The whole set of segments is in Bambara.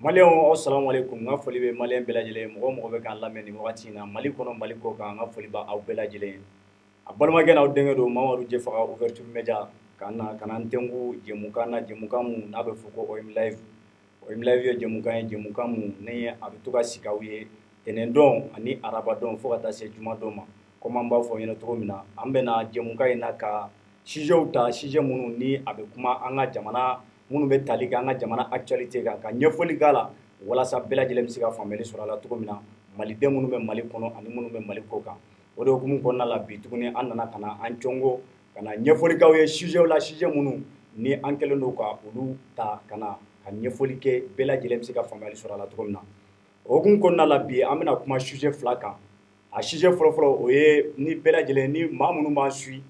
Malien assalamu alaikum nga foli be malien bela jele mo be kan lamé ni wati na mali kono mali ko kan nga foli ba aw bela jele abalma gena aw dengue do mamadou jefa ouverture media kana ntengu jemukamu na be fuko o live yo jemukamu ne abituka sikawiye tenen don ani araba don fo kata se juma don ma comme ba fo yena to mina ambe na jemukai na ka shije munu ni abe kuma anga jamana munu be tali ka anga jamana actualité ka nyefoli gala wala sa bela jele misiga fameli sura la to mina mali de munu be mali kono ani munu be mali ko kan o do gumu konna la bi tuguni annana kana an congo kana nyefoli kawe shije munu ni ankelo no ka ulu ta kana ka nyefoli ke bela jele misiga fameli sura la to mina o gumu konna la bi amina kuma shije flaka a shije folo o ye ni bela jele ni mamunu ma sui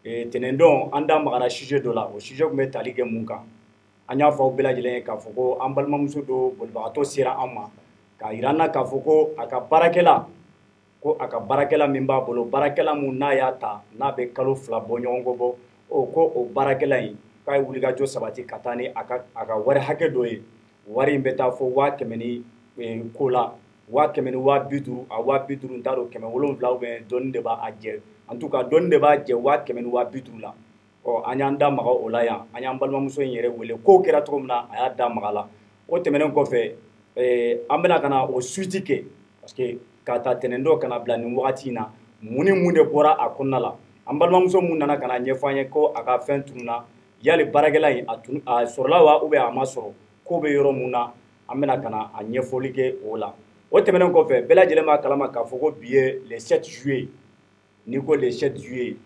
tenendon anda magara shije do la o shije ko be tali ke munka anya fa bela jele ka foko ambalma muso do bolbato sira amma ka irana ka foko aka barakela mimba bolo barakela mun na yata na be kalo fla bonyongo bo o ko o barakela yi kay wuli ga jo sabati katani aka wari hake do yi wari mbeta fo wa kemeni kola wa kemeni wa biduru ndaro keme wolon vla be don de ba aje en tout cas don de ba je wa kemeni wa biduru la o anyanda maga olaya anyambalma muso yere wele ko kera to mna aya da magala o temenen ko fe ambena kana o suitike parce que kata tenendo kana blani wakati na muni munde bora akonna la ambalma muso mun nana kana nyefanye ko aka fen tunna yali baragela yi atun a sorla wa ube amasoro ko be yoro munna ambena kana a nyefolike ola o temenen ko fe bela jelema kalama ka foko biye le 7 juillet ni ko le 7 juillet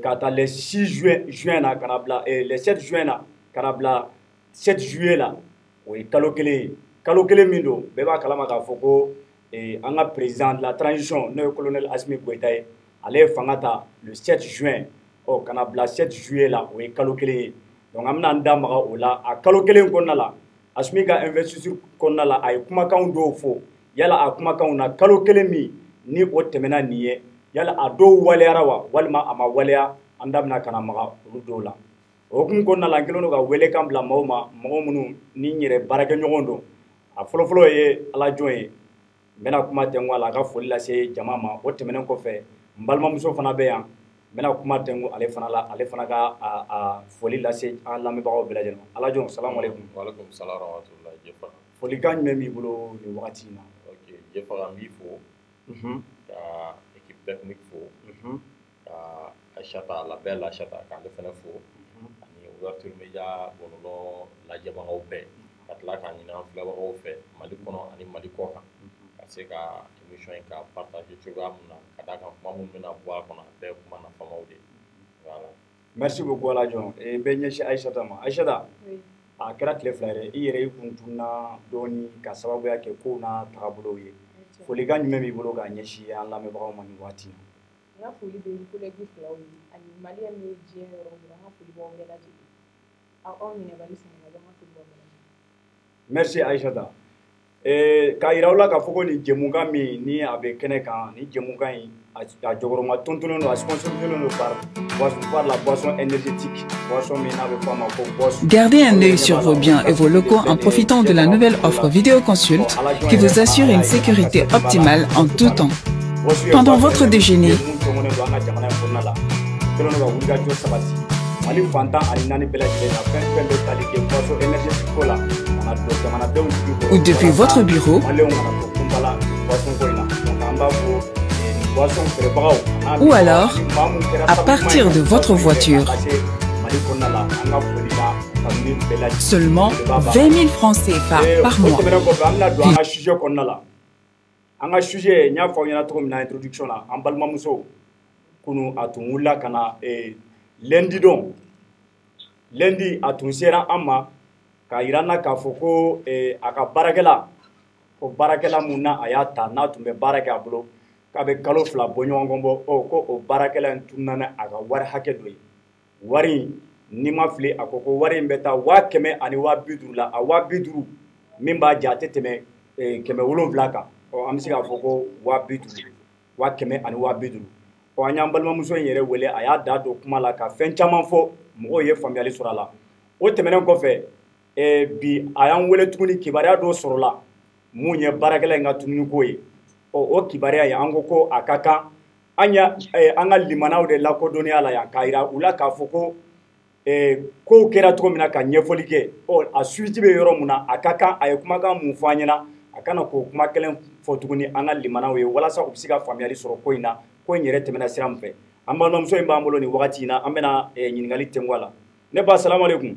kata le 6 juin na kanabla le 7 juin na kanabla 7 juillet la o kalo kele mindo beba kalama ka foko anga président de la transition no colonel Assimi Goïta ale fangata le 7 juin o kanabla 7 juillet la o kalo kele donc amna ndama ka ola a kalo kele konna la Assimi ka investiture konna la ay kuma kan do fo yala a kuma kan na kalo kele mi ni o temena niye yala a do waleyara wa walma ama waleya andamna kana maga rudo la o kun konna la ngelo no ga wele kam bla mawma munu ni nyire barake nyogondo a folo ye ala joye mena kuma tengo ala ga foli la se jama ma o temenen ko fe mbalma muso fana be yan mena kuma tengo ale fana ga a foli la se ala me bawo belajen ala jon assalamu alaikum wa alaikum salam wa rahmatullahi jefa foli kan me mi bulo ni wakati na okay jefa mi fo ka technique fo Aïchata la belle Aïchata kan de fana fo ani ouverture media bono la jaba o be atla kan ni na fla o fe mali kono ani mali ko kan parce que émission ka partager tu ga mun kada kan mamun na boa kono be kuma na famawde voilà merci beaucoup ala jon e be nyeshi Aïchata ma Aïchata oui a kera tele flare i yere kuntuna doni ka sababu yake ko na tabulo ye foli ga nyume mi bolo ga nyeshi an la me bawo mani wati ya foli be ko le gi flaw ani mali am ni je ro ha foli bo ngela ji a on ni ne bali sin ga ma foli bo ngela merci Aïchata ka irawla ka foko ni jemuga mi ni abe kene kan ni jemuga yi a jogoroma tontono no a sponsorisé no par la boisson énergétique boisson mi na be fama ko boisson. Gardez un œil sur vos biens et vos locaux en profitant de la nouvelle offre vidéoconsulte qui vous assure une sécurité optimale en tout temps. Pendant votre déjeuner, ou depuis votre bureau, ou alors à partir de votre voiture. Seulement 20 000 francs CFA par mois. Anga sujet nya fa yana to mina introduction la ambalma muso kunu atungula kana lundi atun sera amma ka irana ka foko aka barakela munna ayata na tumbe barake abulo ka be kalo fla bonyo ngombo o ko o barakela tunana aga war hake doyi wari ni mafle akoko wari mbeta wa keme ani wa biduru la awa biduru mimba jate teme keme wolon vlaka o amsi ga foko wa biduru wa keme ani wa biduru o anyambalma muso yere wele aya da do kuma la ka fen chaman fo mo ye famiyali sura la o temenen ko fe bi a y'an wele tuguni kibaruya dɔ sɔrɔla mun ye baarakɛla in ka dumuniko ye o kibaruya ye an ko a ka kan an ka limanaw de lakodɔnnenya la yan k'a yira u la k'a fɔ ko kow kɛra cogo min na ka ɲɛfɔli kɛ a suite bɛ yɔrɔ min na a ka kan a ye kumakan mun fɔ an ɲɛna a kana k'o kuma kelen fɔ tuguni an ka limanaw ye walasa u bɛ se ka faamuyali sɔrɔ ko in na ko in yɛrɛ tɛmɛna sira min fɛ an balimamuso in b'an bolo nin wagati in na an bɛna ɲininkali tɛnku a la ne ba salamu aleykum.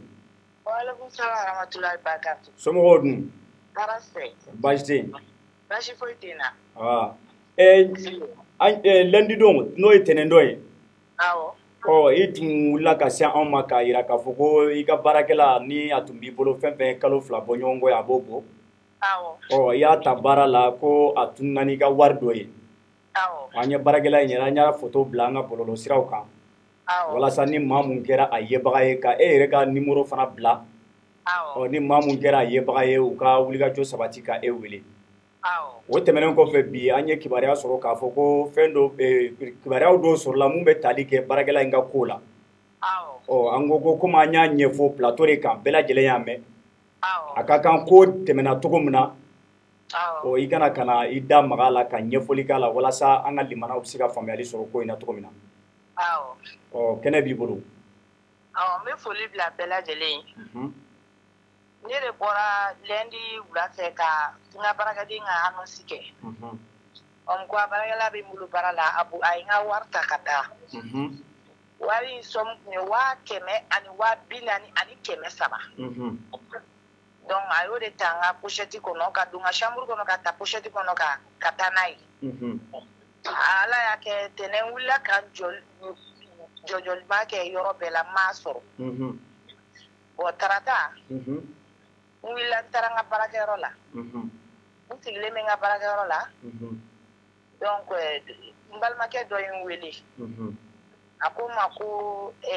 Waalaikum salam warahmatullahi wabarakatuh. Somɔgɔw dun. Barase. Baasi tɛ yen. Baasi foyi tɛ n na. Lundi don n'o ye tɛnɛn dɔ ye. Awɔ. I tun wulila ka se anw ma k'a yira k'a fɔ ko i ka baarakɛla ni a tun b'i bolo fɛn fɛn kalo 2 bɔ ɲɔgɔn kɔ a b'o bɔ. Awɔ. I y'a ta baara la ko a tununa n'i ka wari dɔ ye. Awɔ. An ye baarakɛla in yɛrɛ an y'a photo bila an ka bɔlɔlɔsiraw kan. Walasa ni maa mun kɛra a yebaga ye ka yɛrɛ ka numéro fana bila. Ni maa mun kɛra a yebaga ye u ka wulikajɔ sabati ka wele. O tɛmɛnen kɔfɛ bi an ye kibaruya sɔrɔ k'a fɔ ko fɛn dɔ kibaruyaw dɔw sɔrɔla mun bɛ tali kɛ baarakɛla in ka ko la. An ko komi an y'a ɲɛfɔ plateau de kan bɛɛ lajɛlen y'a mɛn. A ka kan ko tɛmɛna cogo min na. I kana i da maga la ka ɲɛfɔli k'a la walasa an ka limanaw bɛ se ka faamuyali sɔrɔ ko in na cogo min na. Kɛnɛ b'i bolo. N bɛ foli bila bɛɛ lajɛlen ye. Ne de bɔra lundi wula fɛ ka n ka baarakɛden ka annonce kɛ. Ko a baarakɛla bɛ n bolo baara la a ye n ka wari ta ka taa. Wari in somme tun ye 500 ani 4,300. Donc a y'o de ta n ka pochette kɔnɔ ka don n ka chambre kɔnɔ ka taa pochette kɔnɔ ka taa n'a ye. Ala y'a kɛ tɛnɛn wulila ka jɔjɔliba kɛ yɔrɔ bɛɛ la n m'a sɔrɔ. Bon tarata n wulila n taara n ka baarakɛyɔrɔ la. N sigilen bɛ n ka baarakɛyɔrɔ la. Donc n balimakɛ dɔ ye n wele. A ko n ma ko a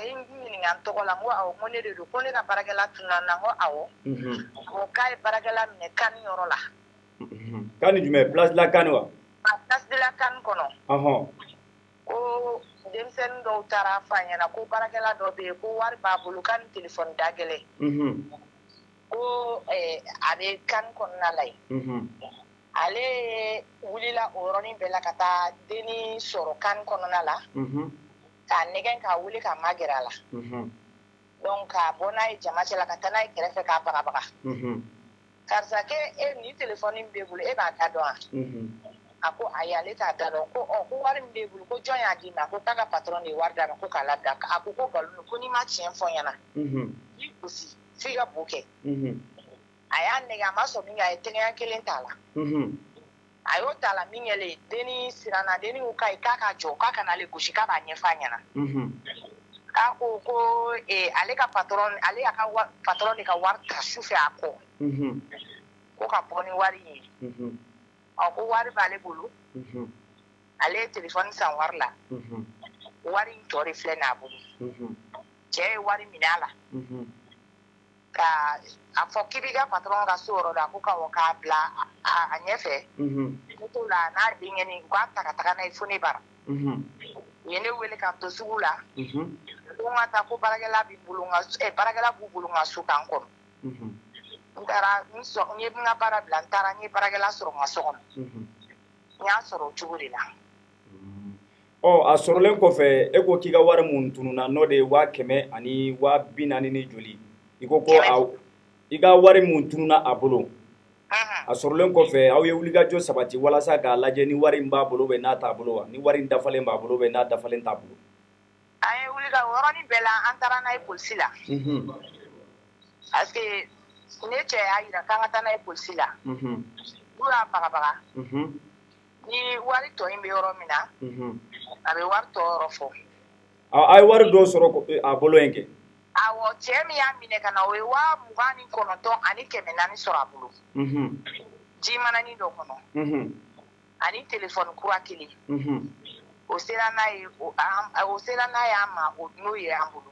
ye n ɲininka n tɔgɔ la n ko awɔ n ko ne de don ko ne ka baarakɛla tununa n na n ko awɔ. Ko k'a ye baarakɛla minɛ kani yɔrɔ la. Kani jumɛn place la kani wa? Place de la kani kɔnɔ. Ko denmisɛnnin dɔw taara f'a ɲɛna ko baarakɛla dɔ bɛ yen ko wari b'a bolo k'a ni téléphone da gɛlɛn. Ko a bɛ kani kɔnɔna la yen. Ale wulila o yɔrɔnin bɛɛ la ka taa denni sɔrɔ kani kɔnɔna la. K'a nɛgɛn k'a wele ka magɛrɛ a la. Donc k'a bɔ n'a ye jama cɛla ka taa n'a ye kɛrɛfɛ k'a bagabaga. Karisa k'e ni téléphone min b'e bolo e b'a da dɔn wa? A ko ayi ale t'a da dɔn ko wari min b'e bolo ko jɔn y'a d'i ma ko k'a ka patron de ye wari d'a ma ko k'a labila a ko nkalon don ko n'i ma tiɲɛ fɔ n ɲɛna i gosi f'i ka bo kɛ. A y'a nɛgɛ a ma sɔn min kɛ a ye tɛgɛɲɛ kelen t'a la. A y'o t'a la min kɛlen denni siranna denni ko k'a ka jɔ k'a kana ale gosi k'a b'a ɲɛfɔ a ɲɛna. K'a ko ale ka patron ale y'a ka patron de ka wari ta sufɛ a kɔ. Ko ka bɔ ni wari ye. Ko wari b'ale bolo. Ale ye téléphone san wari la. Wari in tɔ de filɛ n'a bolo. Cɛ ye wari minɛ a la. Ka a fɔ k'i b'i ka patron ka so yɔrɔ dɔn a ko k'a bila a ɲɛfɛ. Moto la n'a denkɛnin k'a ta ka taga n'a ye fo ne bara. U ye ne wele k'an to sugu la. Ko n ka taa ko baarakɛla b'u bolo n ka so k'an kɔnɔ. N taara n ye n ka baara bila n taara n ye baarakɛla sɔrɔ n ka so kɔnɔ. N y'a sɔrɔ o cogo de la. A sɔrɔlen kɔfɛ e ko k'i ka wari mun tununa n'o de ye 500 ani 4,400 ni joli i ko i ka wari mun tununa a bolo a sɔrɔlen kɔfɛ aw ye wulikajɔ sabati walasa k'a lajɛ ni wari in b'a bolo bɛ n'a t'a bolo wa ni wari in dafalen b'a bolo bɛ n'a dafalen t'a bolo. An ye wulikajɔ o yɔrɔnin bɛɛ la an taara n'a ye polisi la. Parce que ne cɛ y'a jira k'an ka taa n'a ye polisi la. N'u y'a bagabaga. Ni wari tɔ in bɛ yɔrɔ min na. A bɛ wari tɔ yɔrɔ fɔ. A ye wari dɔw sɔrɔ a bolo yen kɛ. Awɔ cɛ min y'a minɛ ka na o ye 29,000 ani 400 sɔrɔ a bolo. Ji manani dɔ kɔnɔ. Ani téléphone kura kelen. O sera n'a ye an ma n'o ye an bolo.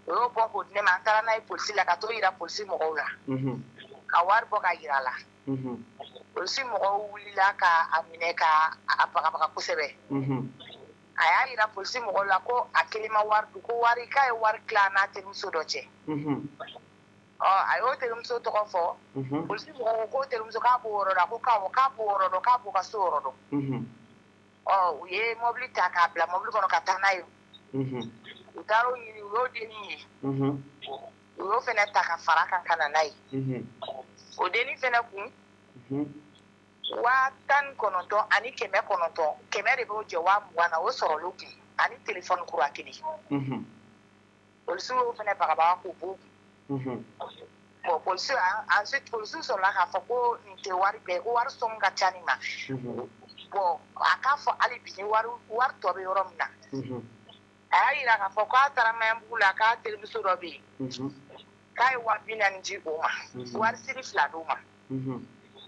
O y'o bɔ k'o di ne ma an taara n'a ye polisi la ka t'o yira polisi mɔgɔw la. Ka wari bɔ ka yira a la. Polisi mɔgɔw wulila ka a minɛ ka a bagabaga kosɛbɛ. a y'a yira polisi mɔgɔw la ko a kelen ma wari dun ko wari k'a ye wari tila n'a terimuso dɔ cɛ a y'o terimuso tɔgɔ fɔ polisi mɔgɔw ko terimuso k'a b'o yɔrɔ la ko k'a b'o yɔrɔ dɔn k'a b'o ka so yɔrɔ dɔn u ye mɔbili ta k'a bila mɔbili kɔnɔ ka taa n'a ye u taara o ɲini u y'o dennin ye u y'o fɛnɛ ta ka fara kan ka na n'a ye o dennin fɛnɛ kun 19 ani 900 100 de b'o jɛ 20 na o sɔrɔlo kun ani telefɔni kura kelen polisi y'o fɛnɛ bagabaga k'o b'o kun bon polisi ensuite polisi sɔrɔla k'a fɔ ko nin tɛ wari bɛɛ ko wari sɔngɔ ka ca nin ma bon a k'a fɔ hali bi ni wari tɔ bɛ yɔrɔ min na a y'a yira k'a fɔ k'a taara Maɲanbugu la k'a terimuso dɔ bɛ yen k'a ye 40 di o ma wari siri 2 d'o ma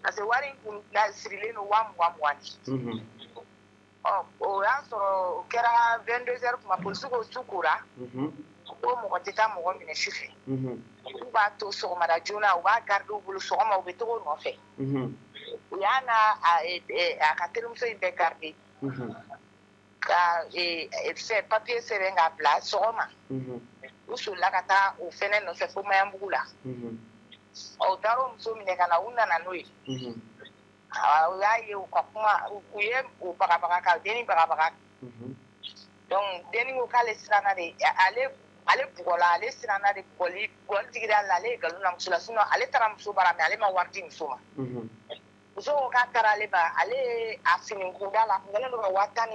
parce que wari kun sirilen don 20,000 o y'a sɔrɔ o kɛra 22h kuma polisi ko su kora ko mɔgɔ tɛ taa mɔgɔ minɛ su fɛ u b'a to sɔgɔmada joona u b'a garder u bolo sɔgɔma u bɛ togo nɔfɛ u y'a n'a ka terimuso in bɛɛ garder ka fɛn papier sɛbɛn k'a bila sɔgɔma u solila ka taa o fɛnɛ nɔfɛ fo Maɲanbugu la u taara o muso minɛ ka na u nana n'o ye u y'a ye u ka kuma u ye o bagabaga ka dennin bagabaga donc dennin ko k'ale siranna de ale bugɔla ale siranna de bugɔli digira ale la ale ye nkalon na muso la sinon ale taara muso bara mais ale ma wari di muso ma muso ko k'a taara ale ba ale ye a fini kunda la a kun kɛlen don ka 14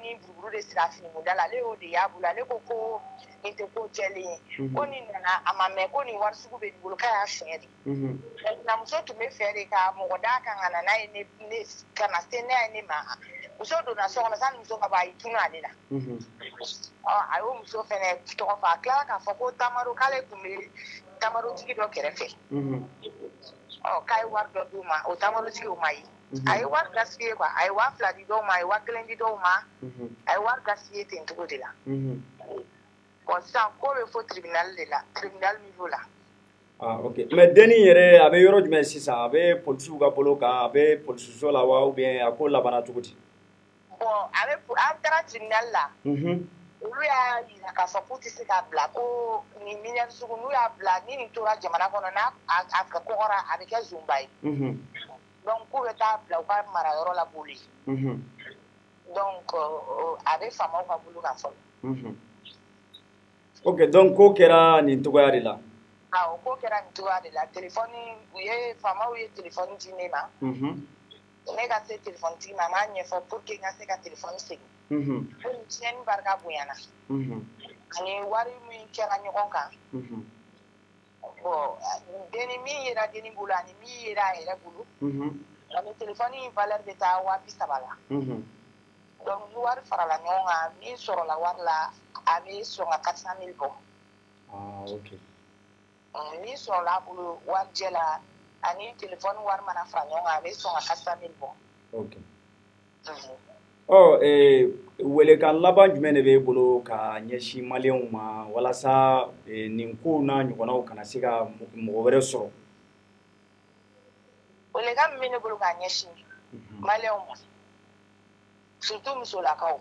ni buruburu de siri a fini kunda la ale y'o de y'a bolo ale ko ko nin tɛ ko jɛlen ye ko nin nana a ma mɛn ko nin wari sugu bɛ nin bolo k'a y'a fiɲɛ de na muso tun bɛ fɛ de ka mɔgɔ d'a kan ka na n'a ye ne ka na se n'a ye ne ma muso donna so kɔnɔ sani muso ka bɔ a y'i tunu ale la a y'o muso fɛnɛ tɔgɔ fɔ a tilala k'a fɔ ko tamaro k'ale tun bɛ tamarotigi dɔ kɛrɛfɛ k'a ye wari dɔ d'u ma o tamarotigi o ma ye a ye wari gaspiller quoi a ye 2000 di dɔw ma a ye 1000 di dɔw ma a ye wari gaspiller ten cogo de la bon sisan ko bɛ fɔ tribunal de la tribunal niveau la ok mais dennin yɛrɛ a bɛ yɔrɔ jumɛn sisan a bɛ polisiw ka bolo kan a bɛ polisiso la wa ou bien a ko labanna cogo di bon an taara tribunal la olu y'a yira k'a fɔ k'u tɛ se k'a bila ko nin minɛn sugu n'u y'a bila ni nin tora jamana kɔnɔ n'a kɔgɔra a bɛ kɛ zunba ye donc k'u bɛ taa bila u ka marayɔrɔ la boli donc a bɛ faamaw ka bolo kan fɔlɔ ok donc ko kɛra nin cogoya de la o ko kɛra nin cogoya de la telefɔni faamaw ye telefɔni di ne ma ne ka se telefɔni tigi ma a m'a ɲɛfɔ pour que n ka se ka telefɔni segin ko nin tiɲɛni barika bonyana ani wari min kɛra ɲɔgɔn kan bon dennin min yera dennin bolo ani min yera a yɛrɛ bolo ani telefɔni valeur bɛ taa 30,000 la donc ni wari farala ɲɔgɔn kan min sɔrɔla wari la a bɛ sɔn ka 400,000 bɔ ok min sɔrɔla a bolo warijɛ la ani telefɔni wari mana fara ɲɔgɔn kan a bɛ sɔn ka 400,000 bɔ ok welekan laban jumɛn de b'e bolo ka ɲɛsin maliyɛnw ma walasa nin kow n'a ɲɔgɔnnaw kana se ka mɔgɔ wɛrɛ sɔrɔ welekan min bɛ ne bolo k'a ɲɛsin maliyɛnw ma surtout musolakaw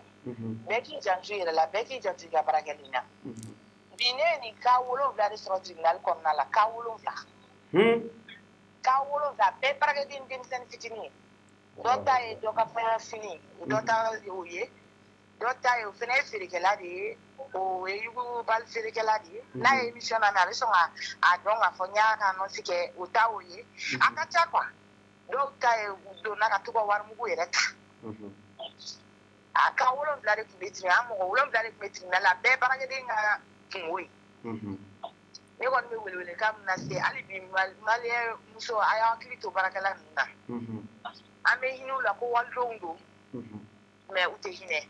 bɛɛ k'i janto i yɛrɛ la bɛɛ k'i janto i ka baarakɛli na bi ne ye nin cas 7 de sɔrɔ tribunal kɔnɔna la cas 7 bɛɛ baarakɛden denmisɛnnin fitinin ye dɔ ta ye dɔ ka fɛn fini dɔ ta o ye dɔ ta ye o fana ye feerekɛla de ye o ye yugubali feerekɛla de ye n'a ye émission na a bɛ sɔn k'a dɔn k'a fɔ n y'a ka annonce kɛ o ta o ye a ka ca quoi dɔw ta ye donna ka to ka warimugu yɛrɛ ta a cas 7 de tun bɛ tribunal an mɔgɔ 7 de tun bɛ tribunal la bɛɛ baarakɛden ka kungo ye ne kɔni bɛ welewelekan min lase hali bi maliyɛn muso a y'a hakili to baarakɛla ninnu na an bɛ hinɛ u la ko walidenw don mais u tɛ hinɛ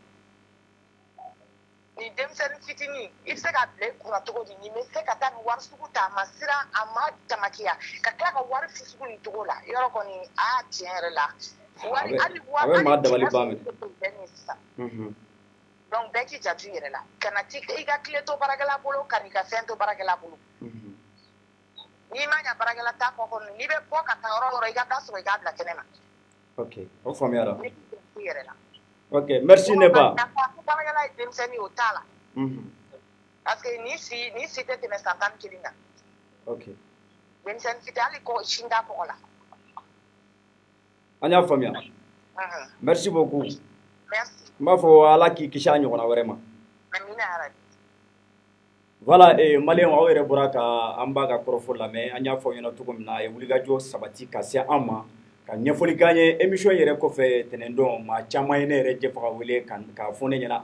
ni denmisɛnnin fitinin i bɛ se ka bila i kunna cogo di nin bɛ se ka taa nin wari sugu ta a ma siran a ma jamakiya ka tila ka wari fi sugu nin cogo la yɔrɔ kɔni a tiɲɛ yɛrɛ la wari hali a bɛ maa dabali ban minɛ donc bɛɛ k'i janto i yɛrɛ la kana i ka tile to baarakɛla bolo ka n'i ka fɛn to baarakɛla bolo n'i ma ɲa baarakɛla ta kɔ kɔnɔ n'i bɛ bɔ ka taa yɔrɔ o yɔrɔ i ka taa sɔrɔ i k'a bila kɛnɛ ma ok o faamuyara i yɛrɛ la Ok, merci Neba. Parce que ni si tete me santan kilinga. Ok. Densen fitali ko shinda ko la. Anya famia. Merci beaucoup. Merci. Mafo ala ki kisha nyona vraiment. Amina arabi. Voilà, et malien wa yɛrɛ bɔra ka an b'a ka kɔrɔfɔ lamɛn an y'a fɔ ɲɛna cogo min na wulikajɔ sabati ka se an ma ka ɲɛfɔli k'an ye émission yɛrɛ kɔfɛ tɛnɛndon maa caman ye ne yɛrɛ Jɛfaga wele k'a fɔ ne ɲɛna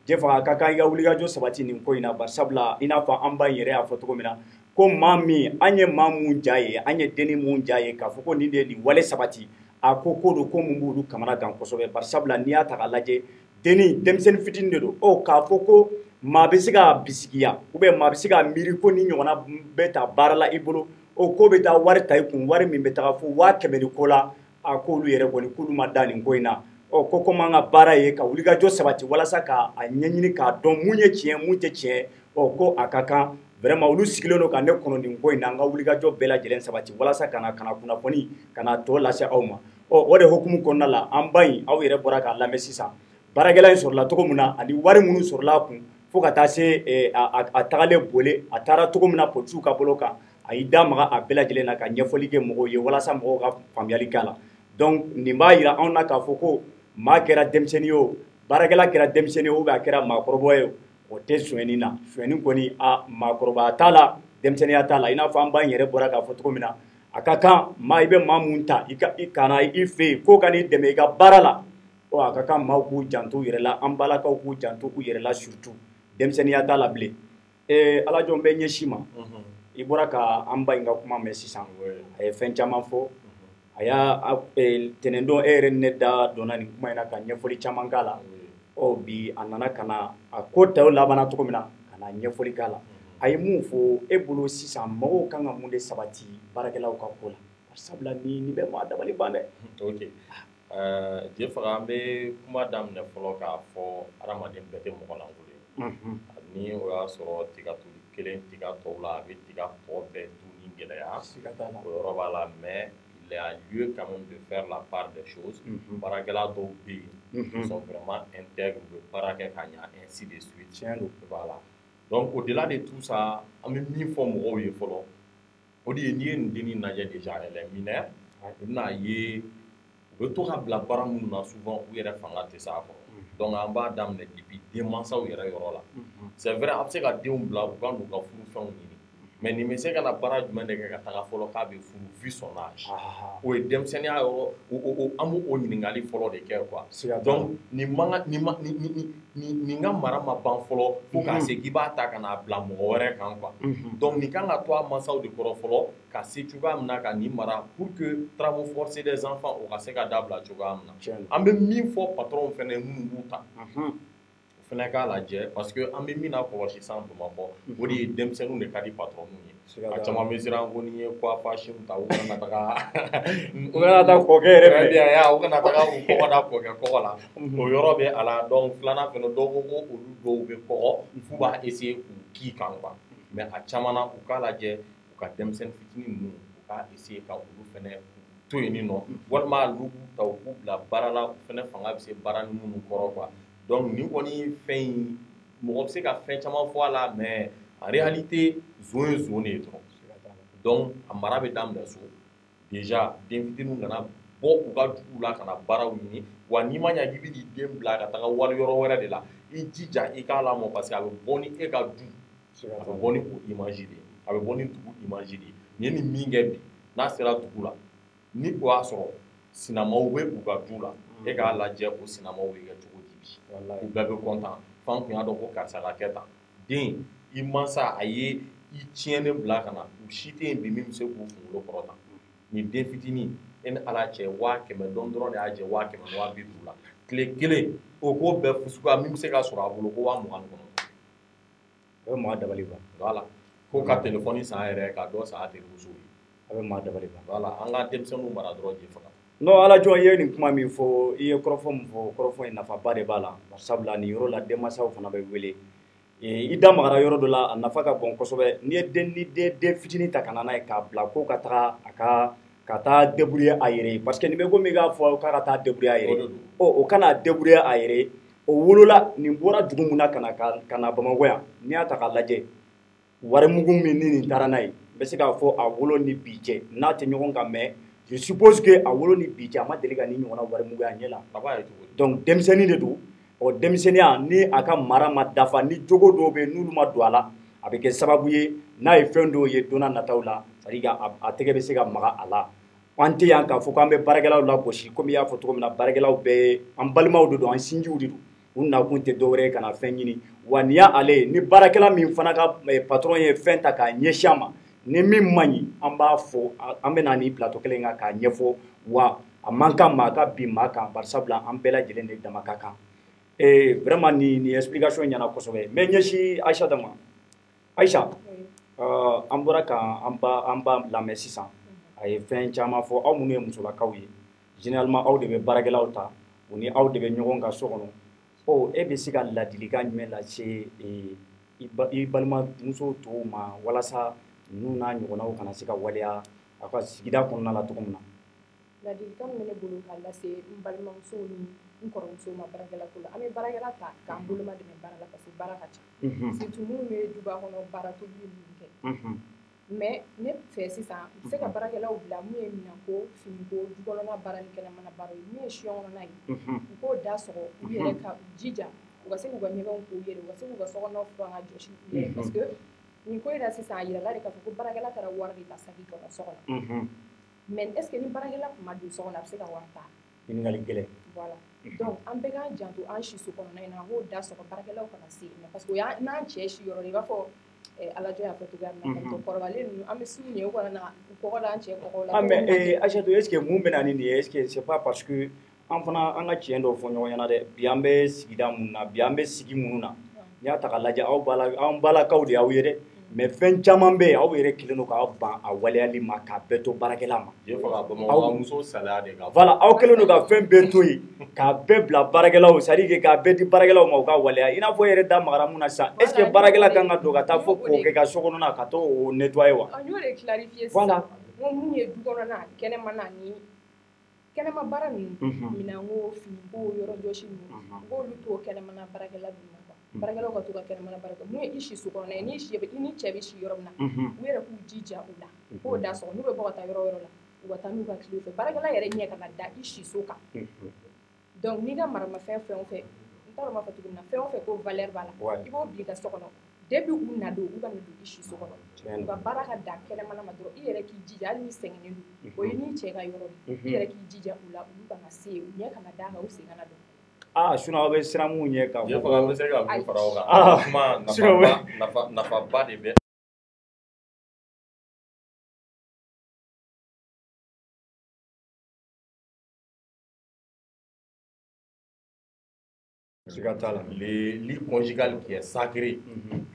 Jɛfaga ka kan i ka wulikajɔ sabati nin ko in na bari sabula i n'a fɔ an ba yɛrɛ y'a fɔ cogo min na ko maa min an ye maa mun ja ye an ye denni mun ja ye k'a fɔ ko nin de ye nin wale sabati a ko don ko mun b'olu kamana gan kosɛbɛ bari sabula n'i y'a ta k'a lajɛ denmisɛnnin fitinin de don k'a fɔ ko maa bɛ se ka bisigiya maa bɛ se ka miiri ko ni ɲɔgɔnna bɛ ta baara la i bolo ko bɛ taa wari ta i kun wari min bɛ taga fo 100,000 ni ko la k'olu yɛrɛ kɔni k'olu ma da nin ko in na ko komi an ka baara ye ka wulikajɔ sabati walasa k'a ɲɛɲini k'a dɔn mun ye tiɲɛ mun tɛ tiɲɛ ko a ka kan vraiment olu sigilen don ka ne kɔnɔ nin ko in na an ka wulikajɔ bɛɛ lajɛlen sabati walasa ka na kunnafoni ka na tɔ lase aw ma o de hukumu kɔnɔna la an ba in aw yɛrɛ bɔra k'a lamɛn sisan baarakɛla in sɔrɔla cogo min na ani wari minnu sɔrɔla a kun fo ka taa se a tagalen bole a taara cogo min na polisiw ka bolo kan a y'i da maga a bɛɛ lajɛlen na ka ɲɛfɔli kɛ mɔgɔw ye walasa mɔgɔw ka faamuyali k'a la donc nin b'a jira anw na k'a fɔ ko maa kɛra denmisɛnnin ye o baarakɛla kɛra denmisɛnnin ye ou bien a kɛra maakɔrɔba ye o tɛ sonyɛni na sonyɛni kɔni maakɔrɔbaya t'a la denmisɛnninya t'a la i n'a fɔ an b'a yɛrɛ bɔra k'a fɔ cogo min na a ka kan maa i bɛ maa mun ta i kana i fɛ yen ko ka n'i dɛmɛ i ka baara la a ka kan maaw k'u janto u yɛrɛ la an balakaw k'u janto u yɛrɛ la surtout denmisɛnninya t'a la bilen Ala jɔn bɛ ɲɛsin ma i bɔra ka an ba in ka kuma mɛn sisan a ye fɛn caman fɔ a y'a tɛnɛndon e yɛrɛ ne da donna nin kuma in na ka ɲɛfɔli caman k'a la bi a nana ka na a ko tɔw labanna cogo min na ka na ɲɛfɔli k'a la a ye mun fɔ e bolo sisan mɔgɔw kan ka mun de sabati baarakɛlaw ka ko la sabula nin bɛ maa dabali ban dɛ. Ok Jɛfaga an bɛ kuma daminɛ fɔlɔ k'a fɔ adamaden bɛɛ tɛ mɔgɔ lankolon ye ni o y'a sɔrɔ tiga tuli kelen tiga tɔw la a bɛ tiga tɔ bɛɛ dun ni gɛlɛya o yɔrɔ b'a la mais il y a lieu quand même de faire la part des choses baarakɛla dɔw bɛ yen ils sont vraiment intègres u bɛ baara kɛ ka ɲa ainsi de suite voilà donc au delà de tout ça an bɛ min fɔ mɔgɔw ye fɔlɔ o de ye n'i ye nin denni lajɛ déjà elle est mineure i bɛna ye u bɛ to ka bila baara minnu na souvent u yɛrɛ fanga tɛ s'a kɔrɔ donc an b'a daminɛ depuis denmansaw yɛrɛ yɔrɔ la c'est vrai a bɛ se ka denw bila u ka n'u ka furufɛnw ɲini mais nin bɛ se ka na baara jumɛn de kɛ ka taga fɔlɔ k'a bɛ furu vu son âge o ye denmisɛnninya yɔrɔ an b'o ɲininkali fɔlɔ de kɛ quoi donc nin ka mara ma ban fɔlɔ fo k'a se k'i b'a ta ka n'a bila mɔgɔ wɛrɛ kan quoi donc nin kan ka to a mansaw de kɔrɔ fɔlɔ ka se cogoya min na ka nin mara pour que travaux forcés des enfants o ka se ka dabila cogoya min na an bɛ min fɔ patron fɛnɛ minnu b'u ta o fɛnɛ k'a lajɛ parce que an bɛ min na kɔlɔsi san Bamakɔ o de ye denmisɛnninw de ka di patronninw ye a caman bɛ siran ko ni ye coiffage ta u kana taga kɔkɛ yɛrɛ bien u kana taga u kɔgɔ da kɔkɛ kɔgɔ la o yɔrɔ bɛ a la donc filanan fɛnɛ dɔw ko ko olu dɔw bɛ kɔgɔ f'u b'a essayer k'u k'i kan quoi mais a caman na u k'a lajɛ u ka denmisɛnnin fitinin ninnu u k'a essayer ka olu fɛnɛ to yen nɔ walima olu b'u ta u k'u bila baara la u fɛnɛ fanga bɛ se baara ni minnu kɔrɔ quoi donc nin kɔni fɛn in mɔgɔ bɛ se ka fɛn caman fɔ a la mais en réalité zon ye zon de ye dɔrɔn donc a mara bɛ daminɛ so déjà den fitininw kana bɔ u ka dugu la ka na baaraw ɲini wa n'i ma ɲɛ k'i bɛ n'i den bila ka taga wali yɔrɔ wɛrɛ de la i jija i k'a lamɔ parce que a bɛ bɔ ni e ka du a bɛ bɔ ni o image de ye a bɛ bɔ ni dugu image de ye nin ye nin min kɛ bi n'a sera dugu la ni o y'a sɔrɔ sinamaw bɛ u ka du la e k'a lajɛ o sinamaw bɛ kɛ cogo di bi u bɛɛ bɛ content f'an tun y'a dɔn ko karisa ka kɛ tan den i mansa a ye i tiɲɛnen bila ka na u si tɛ yen bi min bɛ se k'u kunkolo kɔrɔta nin den fitinin e ni ala cɛ 100,000 dɔrɔn de y'a jɛ 100,000 150 la tile kelen o k'o bɛɛ fusuka min bɛ se ka sɔrɔ a bolo ko 29,000 a bɛ maa dabali ban voilà ko ka téléphone san yɛrɛ ka dɔ san a terimuso ye a bɛ maa dabali ban voilà an ka denmisɛnninw mara dɔrɔn Jɛfaga non ala jɔn i ye nin kuma min fɔ i ye kɔrɔfɔ min fɔ kɔrɔfɔ in nafaba de b'a la sabula nin yɔrɔ la denmansaw fana bɛ wele i da magara yɔrɔ dɔ la a nafa ka bon kosɛbɛ n'i ye den fitinin ta ka na n'a ye k'a bila ko ka taga a ka taa débrouiller a yɛrɛ parce que ni bɛ ko min k'a fɔ k'a ka taa débrouiller a yɛrɛ o kana débrouiller a yɛrɛ o wolola nin bɔra dugu mun na ka na Bamakɔ yan n'i y'a ta k'a lajɛ warimugu min ni nin taara n'a ye n bɛ se k'a fɔ a wolo ni bi cɛ n'a tɛ ɲɔgɔn kan mais je suppose que a wolo ni bi cɛ a ma deli ka ni ɲɔgɔnna warimugu y'a ɲɛ la donc denmisɛnnin de don o denmisɛnninya ni a ka mara ma dafa ni jogo dɔw bɛ n'olu ma don a la a bɛ kɛ sababu ye n'a ye fɛn dɔw ye don n'a nataw la c'est à dire a tɛgɛ bɛ se ka maga a la an tɛ yan k'a fɔ k'an bɛ baarakɛlaw lagosi komi i y'a fɔ cogo min na baarakɛlaw bɛɛ an balimaw de don an sinjiw de don u nakun tɛ dɔwɛrɛ ye ka na fɛn ɲini wa nin y'ale ni baarakɛla min fana ka patron ye fɛn ta k'a ɲɛsin a ma ni min man ɲi an b'a fɔ an bɛ na ni plateau kelen kan k'a ɲɛfɔ wa a man kan maa ka bin maa kan bari sabula an bɛɛ lajɛlen de dama ka kan vraiment ni explication ɲɛna kosɛbɛ n bɛ ɲɛsin Ayisa de ma Ayisa an bɔra ka an ba lamɛn sisan a ye fɛn caman fɔ aw minnu ye musolakaw ye généralement aw de bɛ baarakɛlaw ta u ni aw de bɛ ɲɔgɔn kan so kɔnɔ e bɛ se ka ladilikan jumɛn lase i balimamuso tɔw ma walasa ninnu n'a ɲɔgɔnnaw kana se ka waleya a ka sigida kɔnɔna la cogo min na. Ladilikan min bɛ ne bolo k'a lase n balimamusow ni n kɔrɔmusow ma baarakɛla ko la an bɛ baarakɛla ta k'an boloma dɛmɛ baara la parce que baara ka ca surtout minnu bɛ duba kɔnɔ baara tobili ninnu kɛ mais ne fɛ sisan u bɛ se ka baarakɛlaw bila mun ye minɛnko finiko dukɔnɔna baara ni kɛnɛmana baara ye min ye siyɔn kɔnɔna ye u k'o da sɔgɔ u yɛrɛ ka jija u ka se k'u ka ɲɛgɛnw k'u yɛrɛ u ka se k'u ka sokɔnɔnaw furan ka jɔsi u yɛrɛ parce que nin ko in na sisan a yirala de k'a fɔ ko baarakɛla taara wari de ta saki kɔnɔ so kɔnɔ mais est ce que ni baarakɛla tun ma don so kɔnɔ a bɛ se ka wari ta ɲininkali gɛlɛn voilà donc an bɛɛ k'an janto an si so kɔnɔna in na an k'o da sɔgɔ baarakɛlaw kana se yen parce que n'an cɛ si yɔrɔ de i b'a fɔ Alajɔ y'a fɔ cogoya min na kɔrɔbalen ninnu an bɛ s'u ɲɛ u kana na kɔgɔ da an cɛ kɔgɔ la mais Aïssatou est ce que mun bɛ na ni nin ye est ce que c'est pas parce que an fana an ka tiɲɛ dɔw fɔ ɲɔgɔn ɲɛna dɛ bi an bɛ sigida mun na bi an bɛ sigi minnu na n'i y'a ta k'a lajɛ an balakaw de y'aw ye dɛ mais fɛn caman bɛ yen aw yɛrɛ kelen don k'aw ban a waleyali ma k'a bɛɛ to baarakɛla ma voilà aw kelen don ka fɛn bɛɛ to yen k'a bɛɛ bila baarakɛlaw c'est à dire k'a bɛɛ di baarakɛlaw ma u ka waleya i n'a fɔ e yɛrɛ da magara mun na sisan est ce que baarakɛla kan ka don ka taa fɔ k'o kɛ ka so kɔnɔna ka t'o nettoyer wa an y'o de clarifier sisan n ko mun ye du kɔnɔna kɛnɛmana ni kɛnɛma baara ninnu minɛnko finiko yɔrɔ jɔsi ninnu u b'olu to kɛnɛmana baarakɛla ninnu na baarakɛlaw ka to ka kɛnɛmana baara kɛ mun ye i si so kɔnɔna ye ni cɛ bɛ si yɔrɔ min na u yɛrɛ k'u jija u la u k'o da sɔgɔ n'u bɛ bɔ ka taa yɔrɔ yɔrɔ la u ka taa n'u ka tile fɛ baarakɛla yɛrɛ ɲɛ kana da i si so kan donc n'i ka maramafɛn fɛn o fɛn n t'a dɔn n b'a fɔ cogo min na fɛn o fɛn ko valeur b'a la i b'o bila i ka so kɔnɔ depuis u na don u ka na don i si so kɔnɔ u ka baara ka dan kɛnɛmana ma dɔrɔn i yɛrɛ k'i jija hali ni sɛgɛnnen don o ye n'i cɛ ka yɔrɔ de i yɛrɛ k'i jija u la olu kana se yen u ɲɛ kana da kan u sen kana don sinon aw bɛ siran mun ɲɛ ka fɔ an bɛ se ka mun fara o kan kuma nafaba de bɛ le lit conjugal qui est sacré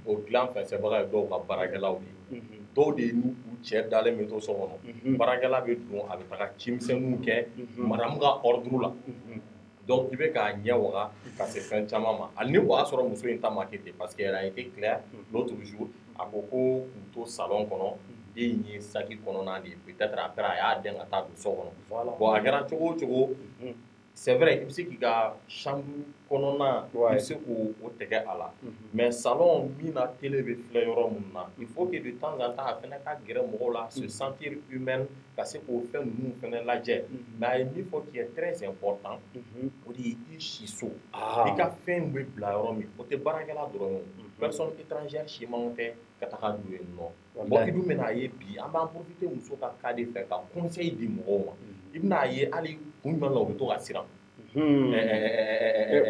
au plan fɛ sɛbaga ye dɔw ka baarakɛlaw de dɔw de n'u cɛ dalen bɛ to so kɔnɔ baarakɛla bɛ don a bɛ taga cimisɛnninw kɛ madamu ka ordre la donc i bɛ k'a ɲɛ waga ka se fɛn caman ma hali ni o y'a sɔrɔ muso in ta ma kɛ ten parce que elle a été claire l'autre jour a ko k'u to salon kɔnɔ den in ye saki kɔnɔna de ye peut-être après a y'a dɛn ka taa don so kɔnɔ bon a kɛra cogo o cogo c'est vrai i bɛ se k'i ka chambre kɔnɔna i bɛ se k'o tɛgɛ a la mais salon min na télé bɛ filɛ yɔrɔ minnu na il faut que de temps en temps a fana ka gɛrɛ mɔgɔw la se sentir humaine ka se k'o fɛn ninnu fana lajɛ mais a ye min fɔ qui est très important o de ye i si so i ka fɛn bɛ bila yɔrɔ min o tɛ baarakɛla dɔrɔn ye personne étrangère simanw tɛ ka taga don yen nɔ bon i dun bɛna ye bi an b'an profiter muso ka cas de fɛ ka conseil di mɔgɔw ma i bɛna ye hali kun jumɛn na u bɛ to ka siran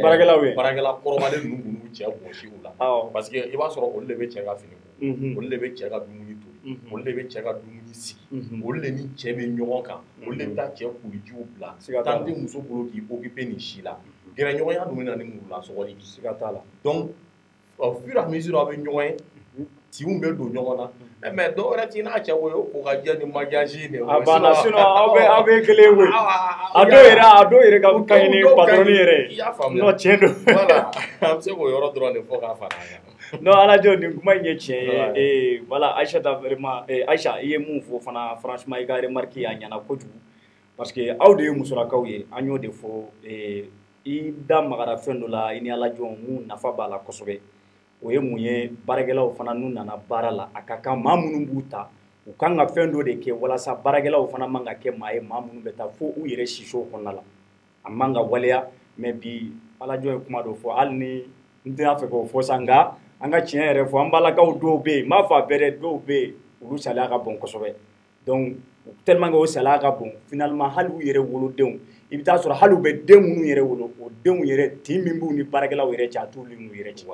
baarakɛla kɔrɔbalen ninnu b'u cɛ gosi u la parce que i b'a sɔrɔ olu de bɛ cɛ ka fini ko olu de bɛ cɛ ka dumuni tobi olu de bɛ cɛ ka dumuni sigi olu de ni cɛ bɛ ɲɔgɔn kan olu de bɛ taa cɛ kulijiw bila tant tɛ muso bolo k'i occuper nin si la gɛrɛɲɔgɔnya dun bɛ na ni murula sɔgɔli siga t'a la donc au fur et à mesure a bɛ ɲɔgɔn ye tinw bɛ don ɲɔgɔn na mais dɔw yɛrɛ t'i n'a cɛ wo ye o ko ka jɛ ni maquillage de a banna sinon aw bɛ kelen koyi a dɔw yɛrɛ ka kaɲi ni patron yɛrɛ i y'a faamuya non tiɲɛ don voilà an bɛ se k'o yɔrɔ dɔrɔn de fɔ k'a fara a kan non ala jo ni kuma ɲɛ tiɲɛ voilà Aïcha ta vraiment Aïcha i ye mun fɔ fana franchement i ka remarque y'a ɲɛna kojugu parce que aw de ye musolakaw ye an y'o de fɔ i da magara fɛn dɔ la i ni ala jɔn mun nafa b'a la kosɛbɛ o ye mun ye baarakɛlaw fana n'u nana baara la a ka kan maa minnu b'u ta u kan ka fɛn dɔ de kɛ walasa baarakɛlaw fana man ka kɛ maa ye maa minnu bɛ taa fo u yɛrɛ siso kɔnɔna la a man ka waleya mais bi ala jɔn ye kuma dɔ fɔ hali ni n tɛna fɛ k'o fɔ sa nka an ka tiɲɛ yɛrɛ fɔ an balakaw dɔw bɛ yen n b'a fɔ a bɛɛ dɛ dɔw bɛ yen olu saliya ka bon kosɛbɛ donc tellement que o saliya ka bon finalement hali u yɛrɛ wolodenw i bɛ taa sɔrɔ hali u bɛ den minnu yɛrɛ wolo o denw yɛrɛ tin min b'u ni baarakɛlaw yɛrɛ cɛ a t'olu n'u yɛrɛ cɛ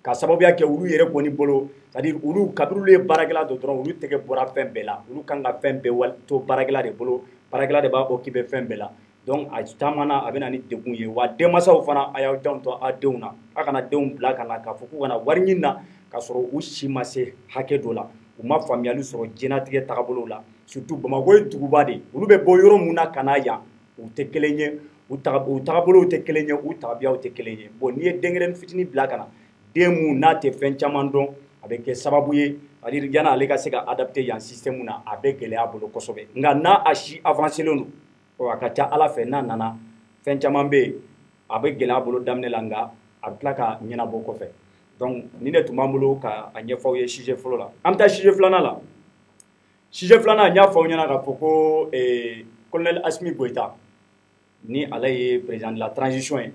ka sababuya kɛ olu yɛrɛ kɔni bolo c'est à dire olu kabiri olu ye baarakɛla dɔ dɔrɔn olu tɛgɛ bɔra fɛn bɛɛ la olu kan ka fɛn bɛɛ to baarakɛla de bolo baarakɛla de b'a occuper fɛn bɛɛ la donc a caman na a bɛ na ni degun ye wa denmansaw fana a y'aw janto a denw na a kana denw bila ka na k'a fɔ k'u kana wari ɲini na k'a sɔrɔ u si ma se hakɛ dɔ la u ma faamuyali sɔrɔ diɲɛlatigɛ tagabolo la surtout Bamako ye duguba de olu bɛ bɔ yɔrɔ mun na ka na yan u tɛ kelen ye u tagabolow tɛ kelen ye u tabiyaw tɛ kelen ye bon n'i ye denkɛrɛnin fitinin bila ka na den mun n'a tɛ fɛn caman dɔn a bɛ kɛ sababu ye c'est-à-dire yan'ale ka se ka adapter yan système na a bɛ gɛlɛya a bolo kosɛbɛ nka n'a a si avancé len don a ka ca ala fɛ n'a nana fɛn caman bɛ yen a bɛ gɛlɛya a bolo daminɛ la nka a bɛ tila ka ɲɛnabɔ kɔfɛ donc ni ne tun b'an bolo ka a ɲɛfɔ aw ye sujet fɔlɔ la an bɛ taa sujet filanan la sujet filanan n y'a fɔ aw ɲɛna k'a fɔ ko colonel Asimi Goïta ni ale ye président de la transition ye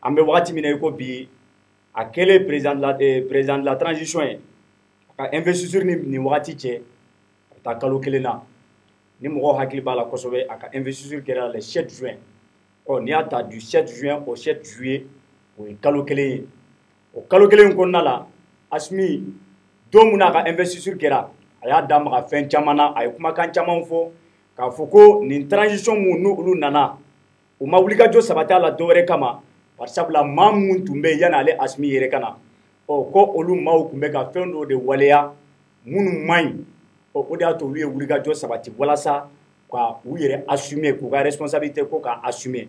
an bɛ wagati min na i ko bi a kɛlen président de la transition ye a ka investiture ni wagati cɛ a bɛ taa kalo kelen na ni mɔgɔw hakili b'a la kosɛbɛ a ka investiture kɛra le 7 juin n'i y'a ta du 7 juin au 7 juillet o ye kalo kelen ye o kalo kelen kɔnɔna la Asimi don min na a ka investiture kɛra a y'a da maga fɛn caman na a ye kumakan caman fɔ k'a fɔ ko nin transition mun n'olu nana u ma wulikajɔ sabati a la dɔwɛrɛ kama par sabula maa mun tun bɛ yen yanni ale Asimi yɛrɛ ka na ko olu maaw tun bɛ ka fɛn dɔw de waleya minnu man ɲi o de y'a to olu ye wulikajɔ sabati walasa ka u yɛrɛ assumer k'u ka responsabilité ko k'a assumer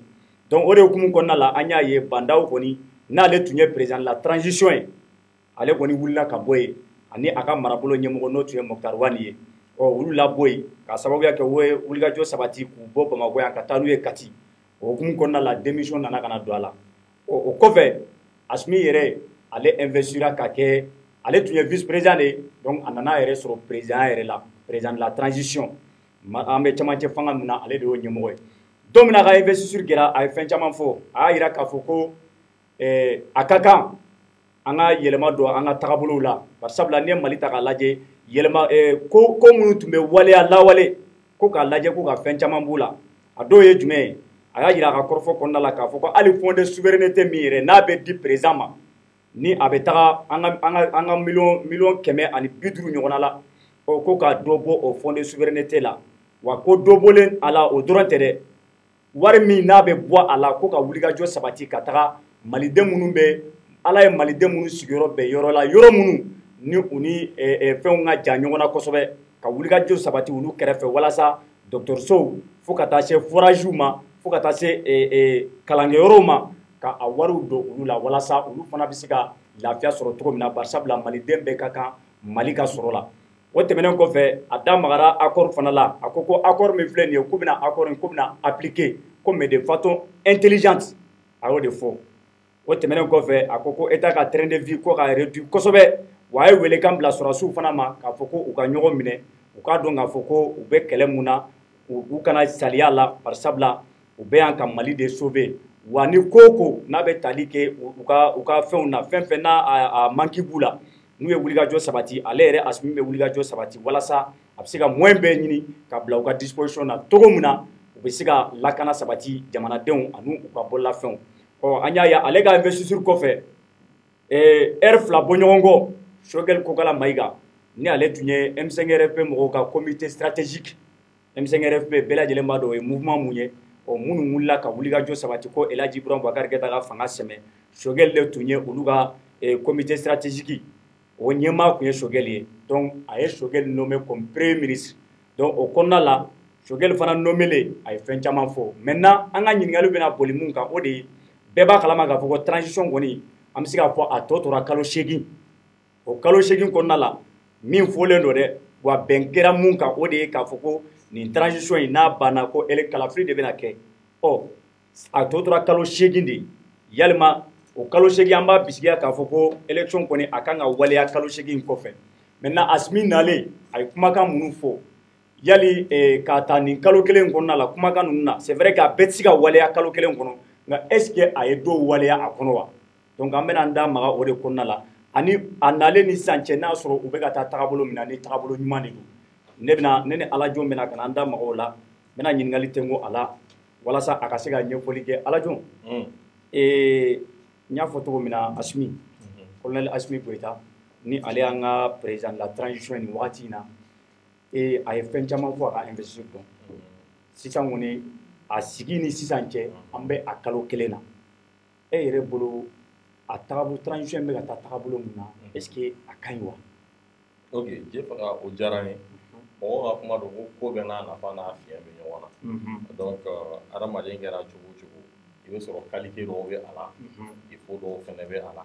donc o de hukumu kɔnɔna la an y'a ye Bandaw kɔni n'ale tun ye président de la transition ye ale kɔni wulila ka bɔ yen ani a ka marabolo ɲɛmɔgɔ n'o tun ye Moktar Wali ye olu labɔ yen ka sababuya kɛ o ye wulikajɔ sabati k'u bɔ Bamako yan ka taa n'u ye Kati o hukumu kɔnɔna la démission nana ka na don a la o kɔfɛ Asimi yɛrɛ ale investira ka kɛ ale tun ye vice président de donc a nana yɛrɛ sɔrɔ président yɛrɛ la président de la transition an bɛ camancɛ fanga min na ale de y'o ɲɛmɔgɔ ye don min na a ka investiture kɛra a ye fɛn caman fɔ a y'a jira k'a fɔ ko a ka kan an ka yɛlɛma don an ka tagabolow la bari sabula n'i ye Mali ta k'a lajɛ yɛlɛma ko minnu tun bɛ waleya lawale ko k'a lajɛ ko ka fɛn caman b'u la a dɔw ye jumɛn ye a y'a jira a ka kɔrɔfɔ kɔnɔna la k'a fɔ ko hali fond de souveraineté min yɛrɛ n'a bɛ di président ma ni a bɛ taga an ka miliyɔn 150 ɲɔgɔnna la ko ka dɔ bɔ o fond de souveraineté la wa ko dɔ bɔlen a la o dɔrɔn tɛ dɛ wari min n'a bɛ bɔ a la ko ka wulikajɔ sabati ka taga maliden minnu bɛ ala ye maliden minnu sigiyɔrɔ bɛn yɔrɔ la yɔrɔ minnu ni u ni fɛnw ka jan ɲɔgɔn na kosɛbɛ ka wulikajɔ sabati olu kɛrɛfɛ walasa dɔgɔtɔrɔsow fo ka taa se foragew ma fo ka taa se kalankɛyɔrɔw ma ka a wariw don olu la walasa olu fana bɛ se ka lafiya sɔrɔ cogo min na bari sabula maliden bɛɛ ka kan Mali ka sɔrɔ la o tɛmɛnen kɔfɛ a da magara accord fana la a ko accord min filɛ nin ye ko bɛna accord ko bɛna appliquer ko mais de façon intelligente a y'o de fɔ o tɛmɛnen kɔfɛ a ko état ka train de vie ko ka réduire kosɛbɛ wa a ye welekan bila sɔrɔsiw fana ma k'a fɔ ko u ka ɲɔgɔn minɛ u k'a dɔn k'a fɔ ko u bɛ kɛlɛ mun na u kana saliya la bari sabula u bɛ yan ka Mali de sauver wa ni ko n'a bɛ tali kɛ u ka fɛnw na fɛn fɛn n'a a manque b'u la n'u ye wulikajɔ sabati ale yɛrɛ Asimi bɛ wulikajɔ sabati walasa a bɛ se ka moyen bɛɛ ɲini ka bila u ka disposition na cogo min na u bɛ se ka lakana sabati jamanadenw ani u ka bololafɛnw an y'a ye ale ka investiture kɔfɛ heure 2 bɔ ɲɔgɔn kɔ Choguel Kokala Mayiga ni ale tun ye M5RFP mɔgɔw ka comité stratégique M5RFP bɛɛ lajɛlen b'a dɔn o ye mouvement mun ye minnu wulila ka wulikajɔ sabati ko El Hadji Ibrahima Boubacar Keïta ka fanga sɛmɛ Choguel de tun ye olu ka comité stratégique o ɲɛmaa tun ye Choguel ye donc a ye Choguel nommé comme premier ministre donc o kɔnɔna la Choguel fana nommé a ye fɛn caman fɔ maintenant an ka ɲininkali bɛna boli mun kan o de ye bɛɛ b'a kalama k'a fɔ ko transition kɔni an bɛ se k'a fɔ a tɔ tora kalo 8 o kalo 8 kɔnɔna la min fɔlen don dɛ wa bɛn kɛra mun kan o de ye k'a fɔ ko nin transition in n'a banna ko kalafili de bɛna kɛ a tɔ tora kalo 8 de yalima o kalo 8 an b'a bisigiya k'a fɔ ko élection kɔni a kan ka waleya kalo 8 in kɔfɛ maintenant Asimi nalen a ye kumakan minnu fɔ yali k'a ta nin kalo 1 kɔnɔna la kumakan ninnu na c'est vrai que a bɛɛ tɛ se ka waleya kalo 1 kɔnɔ nka est ce que a ye dɔw waleya a kɔnɔ wa donc an bɛna an da maga o de kɔnɔna la ani a nalen ni sisan cɛ n'a sɔrɔ u bɛ ka taa tagabolo min na ni tagabolo ɲuman de don ne ni Alajo bɛna ka na an da maga o la n bɛna ɲininkali tɛnku a la walasa a ka se ka ɲɛfɔli kɛ Alajo n y'a fɔ cogo min na Asimi colonel Asimi Goyita ni ale y'an ka président de la transition ni wagati in na a ye fɛn caman fɔ a ka investir dɔn sisan kɔni a sigi ni sisan cɛ an bɛ a kalo 1 na e yɛrɛ bolo a tagabolo transition bɛ ka taa tagabolo min na est ce que a ka ɲi wa ok je faga o diyara n ye mɔgɔ ka kuma don ko bɛɛ n'a nafa n'a fiɲɛ bɛ ɲɔgɔn na donc adamaden kɛra cogo o cogo i bɛ sɔrɔ qualité dɔw bɛ a la défaut dɔw fɛnɛ bɛ a la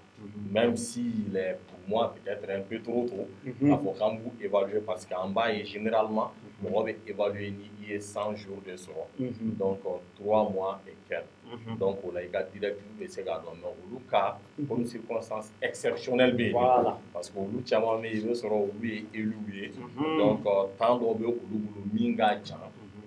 même si il est pour moi peut-être un peu trop tôt k'a fɔ k'an b'u évaluer parce que an b'a ye généralement mɔgɔ bɛ évaluer ni i ye 100 jours de sɔrɔ donc 3 mois et quelques donc o la i ka directive bɛ se k'a dɔn mais olu cas comme circonstance exceptionnelle bɛ yen parce que olu caman bɛ yen i bɛ sɔrɔ olu ye élu ye donc temps dɔw bɛ olu bolo min ka jan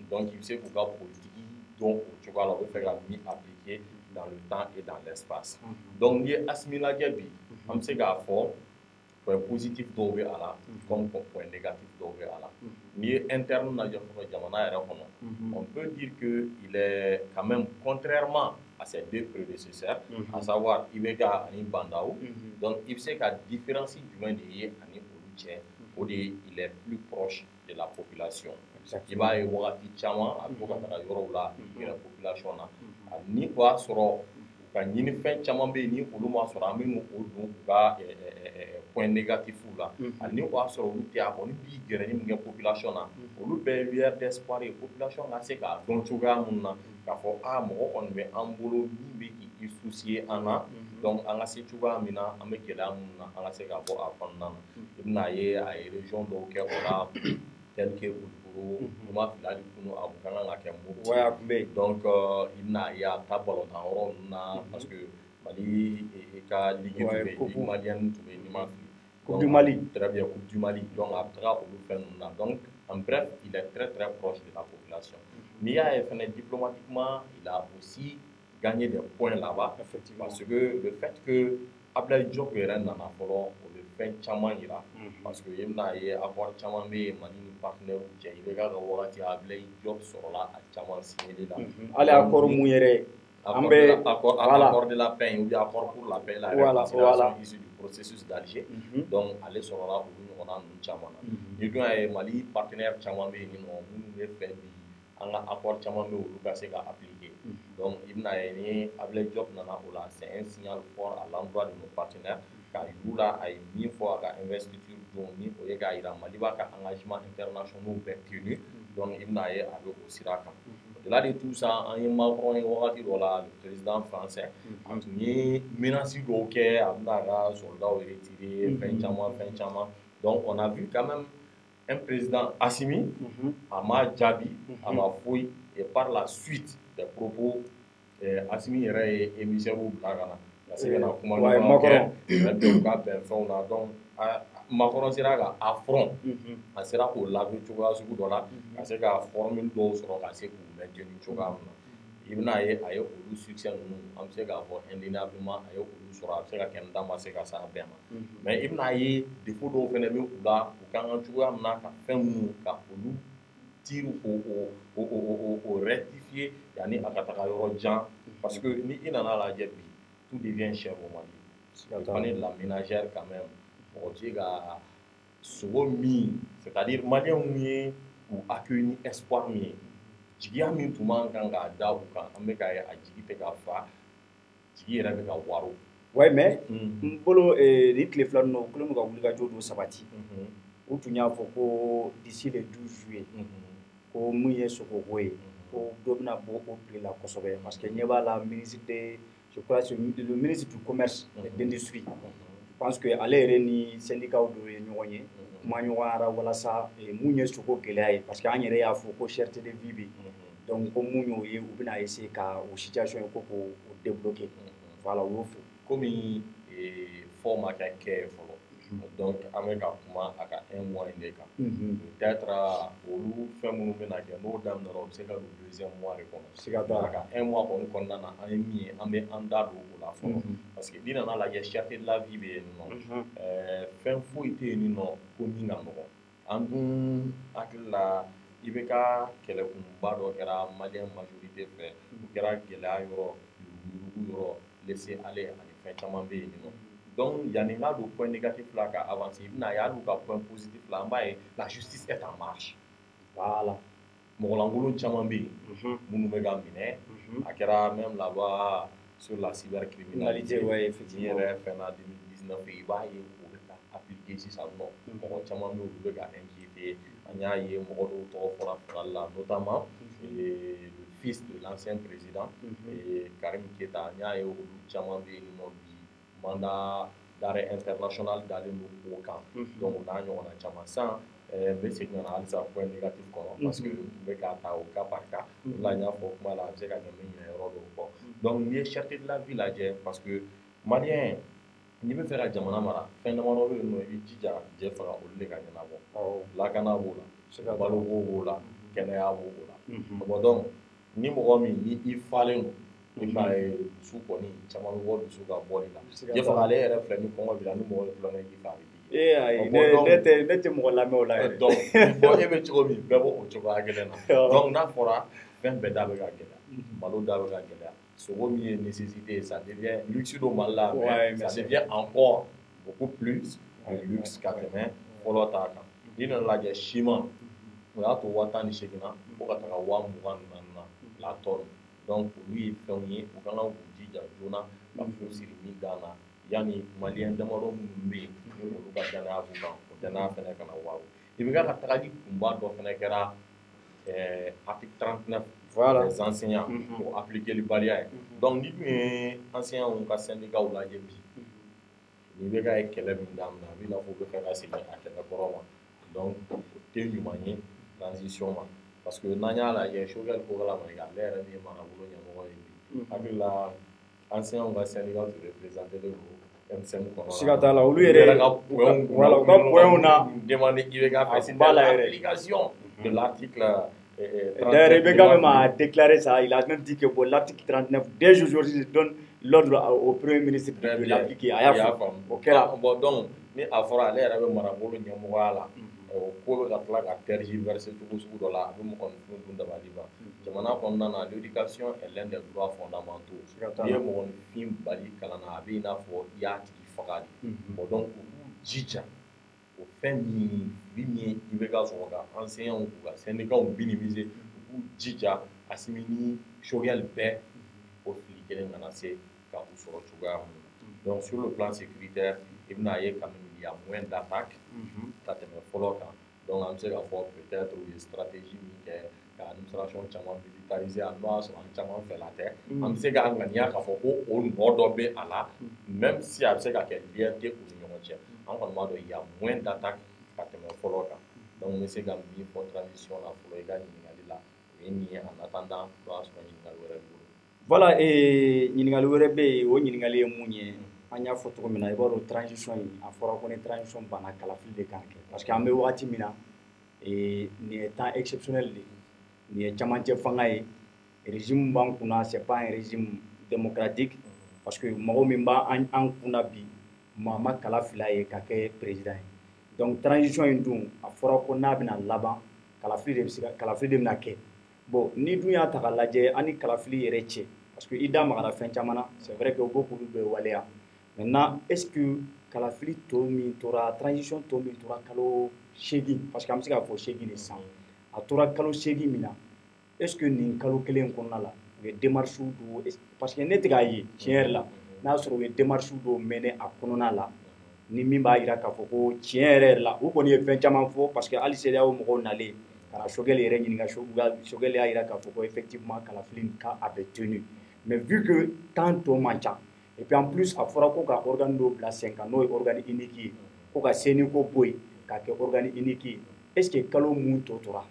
donc i bɛ se k'u ka politique dɔn o cogoya la u bɛ fɛ ka min appliquer dans le temps et dans l'espace donc n'i ye Asimi lajɛ bi an bɛ se k'a fɔ point positif dɔw bɛ a la comme point négatif dɔw bɛ a la n'i ye interne lajɛ fɔlɔ jamana yɛrɛ kɔnɔ on peut dire que il est quand même contrairement à ses deux prédécesseurs à savoir IBK ani Bandaw donc i bɛ se ka différence jumɛn de ye ani olu cɛ o de ye il est plus proche de la population i b'a ye wagati caman a bɛ to ka taga yɔrɔw la gɛrɛ population na ni o y'a sɔrɔ u ka ɲinifɛn caman bɛ yen ni olu m'a sɔrɔ an bɛ n'o don u ka point négatif la ani o y'a sɔrɔ olu tɛ a kɔni b'i gɛrɛ ni min kɛ population na olu bɛɛ ye lueur d'espoir ye population ka se k'a dɔn cogoya min na k'a fɔ mɔgɔ kɔni bɛ an bolo min bɛ k'i soucier an na donc an ka se cogoya min na an bɛ gɛlɛya min na an ka se ka bɔ a kɔnɔna na i bɛna ye a ye région dɔw kɛ o la tel que Kulukoro fila hali kunu a kun kan ka kɛ Mopti donc i bɛna ye a ta balontan yɔrɔ ninnu na parce que Mali ka ligue tun bɛ yen ligue malienne tun bɛ yen n'i ma fili Coupe du Mali très bien Coupe du Mali donc a bɛ taga olu fɛn ninnu na donc en bref il est très très proche de la population n'i y'a ye fɛnɛ diplomatiquement il a aussi gagné des points là-bas parce que le fait que Abdoulaye Diop yɛrɛ nana fɔlɔ o bɛ fɛn caman yira parce que i bɛna ye accord caman bɛ yen Mali ni partenaires cɛ i bɛ ka wagati Abdoulaye Diop sɔrɔla a caman signé la hali accord mun yɛrɛ an bɛ accord de la paix ou bien accord pour la paix la réconciliation issue du processus d'Alger donc ale sɔrɔla olu ɲɔgɔnna ninnu caman na i dun y'a ye Mali partenaires caman bɛ yen ni nɔ minnu bɛ fɛ bi an ka accord caman bɛ olu ka se ka appliquer donc i bɛna ye ni Abdoulaye Diop nana o la c'est un signal fort à l'endroit de nos partenaires k'a yiru la a ye min fɔ a ka investiture don ni o ye k'a jira Mali b'a ka engagement internationaux bɛɛ tenu donc i bɛna ye a bɛ o sira kan au-delà de tout ça an ye Macron ye wagati dɔ la le président français a tun ye menaces dɔw kɛ a bɛna a ka soldats retirer fɛn caman donc on a vu quand même un président Assimi a ma jaabi a ma foyi et par la suite des propos Assimi yɛrɛ ye émissaire bila ka na ka se ka na kuma ɲɔgɔn kɛ bɛn u ka bɛn fɛnw na donc Macron sera ka affront a sera k'o laver cogoya sugu dɔ la ka se ka formule dɔw sɔrɔ ka se k'u maintenir cogoya min na i bɛna ye a ye olu succès ninnu an bɛ se k'a fɔ indéniablement a ye olu sɔrɔ a bɛ se ka kɛ n da ma se ka s'a bɛɛ ma mais i bɛna ye défaut dɔw fɛnɛ bɛ u la u kan ka cogoya min na ka fɛn minnu ka olu tire o rectifier yanni a ka taga yɔrɔ jan parce que ni i nana lajɛ bi tout devient cher au Mali le panier de la ménagère quand même mɔgɔ tɛ se ka sogo min c'est-à-dire maliyɛnw ye u accueillir ni espoir min ye jigiya min tun man kan k'a da u kan an bɛ k'a ye a jigi tɛ ka fa jigi yɛrɛ bɛ ka waro ouais mais n bolo ni tile fila ninnu u kɛlen don ka wulikajɔ dɔ sabati u tun y'a fɔ ko d'ici le 12 juillet ko mun ye sogoko ye ko dɔ bɛna bɔ o tile la kosɛbɛ parce que ɲɛ b'a la ministre de je crois que c'est le ministre du commerce et d'industrie. Je pense que ale yɛrɛ ni syndicat dɔ ye ɲɔgɔn ye kuma ɲɔgɔnyara walasa mun ye sogo gɛlɛya ye parce que an yɛrɛ y'a fɔ ko cherté de vie bɛ donc ko mun y'o ye u bɛna essayer ka o situation ye ko k'o débloquer voilà o y'o fɔ komi fɔ ma kɛ kɛ fɔlɔ donc an bɛ ka kuma a ka 1 mois in de kan peut-être olu fɛn minnu bɛna kɛ n'o daminɛra o bɛ se ka don 2e mois de kɔnɔ siga t'a la a ka 1 mois kɔni kɔnɔna na an ye min ye an bɛ an da don o la fɔlɔ parce que n'i nana lajɛ cherté de la vie bɛ yen nɔ fɛn foyi tɛ yen nɔ ko min ka nɔgɔn an dun hakili la i bɛ ka kɛlɛkunba dɔ kɛra maliyɛn majorité fɛ o kɛra gɛlɛya yɔrɔ yurugu yɔrɔ laisser aller ani fɛn caman bɛ yen nɔ donc yanni n ka don point négatif la ka avancer i bɛna ye hali u ka point positif la an b'a ye la justice est en marche voilà mɔgɔlankolon caman bɛ yen minnu bɛ ka minɛ a kɛra même la loi sur la cybercriminalité ni yɛrɛ fɛn na 2019 i b'a ye o bɛ ka appliquer sisan nɔ mɔgɔ caman bɛ yen olu bɛ ka inquiéter an y'a ye mɔgɔ dɔw tɔgɔ fɔra fanga la notamment le fils de l'ancien président Karim Keita an y'a ye olu caman bɛ yen nɔ bi mandat d'arrêt international dalen don o kan donc o n'a ɲɔgɔnna caman san n bɛ segin ka na halisa point négatif kɔnɔ parce que n bɛ k'a ta o cas par cas o la n y'a fɔ kuma la a bɛ se ka ɲɛ min ɲinɛ yɔrɔ dɔw kɔ donc n'i ye cherté de la vie lajɛ parce que maliyɛn n'i bɛ fɛ ka jamana mara fɛn damadɔ bɛ yen nɔ i b'i jija jɛ faga olu de ka ɲɛnabɔ lakana b'o la baloko b'o la kɛnɛya b'o la bon donc ni mɔgɔ min ni i falen don i b'a ye dusu kɔni caman bɛ bɔ dusu ka bɔli la jɛ faga ale yɛrɛ filɛ ni kɔngɔ b'i la ni mɔgɔ ye tulonkɛ k'i fɛ a bɛ digi ayi ne tɛ mɔgɔ lamɛn o la yɛrɛ donc bon e bɛ cogo min bɛɛ b'o cogoya kelen na donc n'a fɔra fɛn bɛɛ da bɛ ka gɛlɛya malo da bɛ ka gɛlɛya sogo min ye nécessité ça devient luxe do Mali la mais ça devient encore beaucoup plus un luxe ka tɛmɛ fɔlɔ ta kan n'i nana lajɛ siman o y'a to 18 na fo ka taga 24 na la tonne donc olu ye fɛnw ye u kan ka k'u jija joona ka fɛnw siri min dan na yanni maliyɛn damadɔ minnu bɛ yen ni olu ka danaya b'u kan o danaya fɛnɛ kana waaw i bɛ ka tagali kunba dɔ fɛnɛ kɛra article 39 voilà les enseignants o appliquer baliya ye donc ni tun ye enseignants ka syndicat lajɛ bi n'i bɛ ka ye kɛlɛ min daminɛ a b'i n'a fɔ u bɛ fɛ ka segin a kɛlɛ kɔrɔ ma donc o tɛ ɲuman ye transition ma parce que n'an y'a lajɛ Choguel Kogala Mayiga ale yɛrɛ min ye marabolo ɲɛmɔgɔ ye bi hakili la enseignants ka syndicat tun représenté le don M5 kɔnɔ siga t'a la olu yɛrɛ ka points na demandé i bɛ ka fɛ c'était l'application de l'article d'ailleurs, Rebecca même a déclaré ça, il a même dit que bon, l'article 39, dès aujourd'hui, donne l'ordre au Premier ministre de l'appliquer. Bon, donc, ni a fɔra ale yɛrɛ bɛ marabolo ɲɛmɔgɔya la o ko bɛ ka tila ka tergiverser cogo sugu dɔ la a bɛ mɔgɔninfin dun dabali ban jamana kɔnɔna na l'éducation est l'un des droits fondamentaux n'i ye mɔgɔninfin bali kalan na a bɛ i n'a fɔ i y'a tigi faga de bon donc olu jija o fɛn min ye i bɛ ka sɔrɔ ka enseignants k'u ka syndicats minimiser u k'u jija a simi ni Choguel bɛɛ o fili kelen kana se ka u sɔrɔ cogoya min na donc sur le plan sécuritaire i bɛna ye quand même il y a moins d'attaques ka tɛmɛ fɔlɔ kan donc an bɛ se ka fɔ peut-être u ye stratégie min kɛ ka administration caman militariser a n'o y'a sɔrɔ an caman fɛla tɛ an bɛ se ka ŋaniya k'a fɔ ko o nɔ dɔ bɛ a la même si a bɛ se ka kɛ lien tɛ u ni ɲɔgɔn cɛ an kɔni b'a dɔn il y a moins d'attaques ka tɛmɛ fɔlɔ kan donc n bɛ se ka min fɔ transition na fɔlɔ i ka ɲininkali la o ye nin ye en attendant n'o y'a sɔrɔ ɲininkali wɛrɛ b'i bolo. Voilà ɲininkali wɛrɛ bɛ yen o ɲininkali ye mun ye an y'a fɔ cogo min na i b'a dɔn transition in a fɔra ko ni transition banna kalafili de kan kɛ parce que an bɛ wagati min na nin ye temps exceptionnel de nin ye camancɛ fanga ye régime b'an kunna c'est pas un régime démocratique parce que mɔgɔ min b'an kunna bi maa ma kala fila ye ka kɛ président ye donc transition in dun a fɔra ko n'a bɛna laban kalafili de bɛna kɛ bon ni dun y'a ta k'a lajɛ an ni kalafili yɛrɛ cɛ parce que i da magara fɛn caman na c'est vrai que u b'o k'olu bɛɛ waleya maintenant est-ce que kalafili tɔ min tora transition tɔ min tora kalo 8 parce que an bɛ se k'a fɔ 8 de san a tora kalo 8 min na est-ce que nin kalo kelen kɔnɔna la u ye démarches do parce que ne tɛ k'a ye tiɲɛ yɛrɛ la n'a sɔrɔ u ye démarches do mener a kɔnɔna la ni min b'a jira k'a fɔ ko tiɲɛ yɛrɛ la u kɔni ye fɛn caman fɔ parce que hali CEDEAO mɔgɔw nalen ka na Choguel yɛrɛ ɲininka Choguel y'a jira k'a fɔ ko effectivement kalafili ka a bɛ tenu Mais vu que tant to mancha et puis en plus a fora ko ka organe do bila 5 ans no organe unique ko ka seni ko boy ka ke organe unique est-ce que kalo mun to tora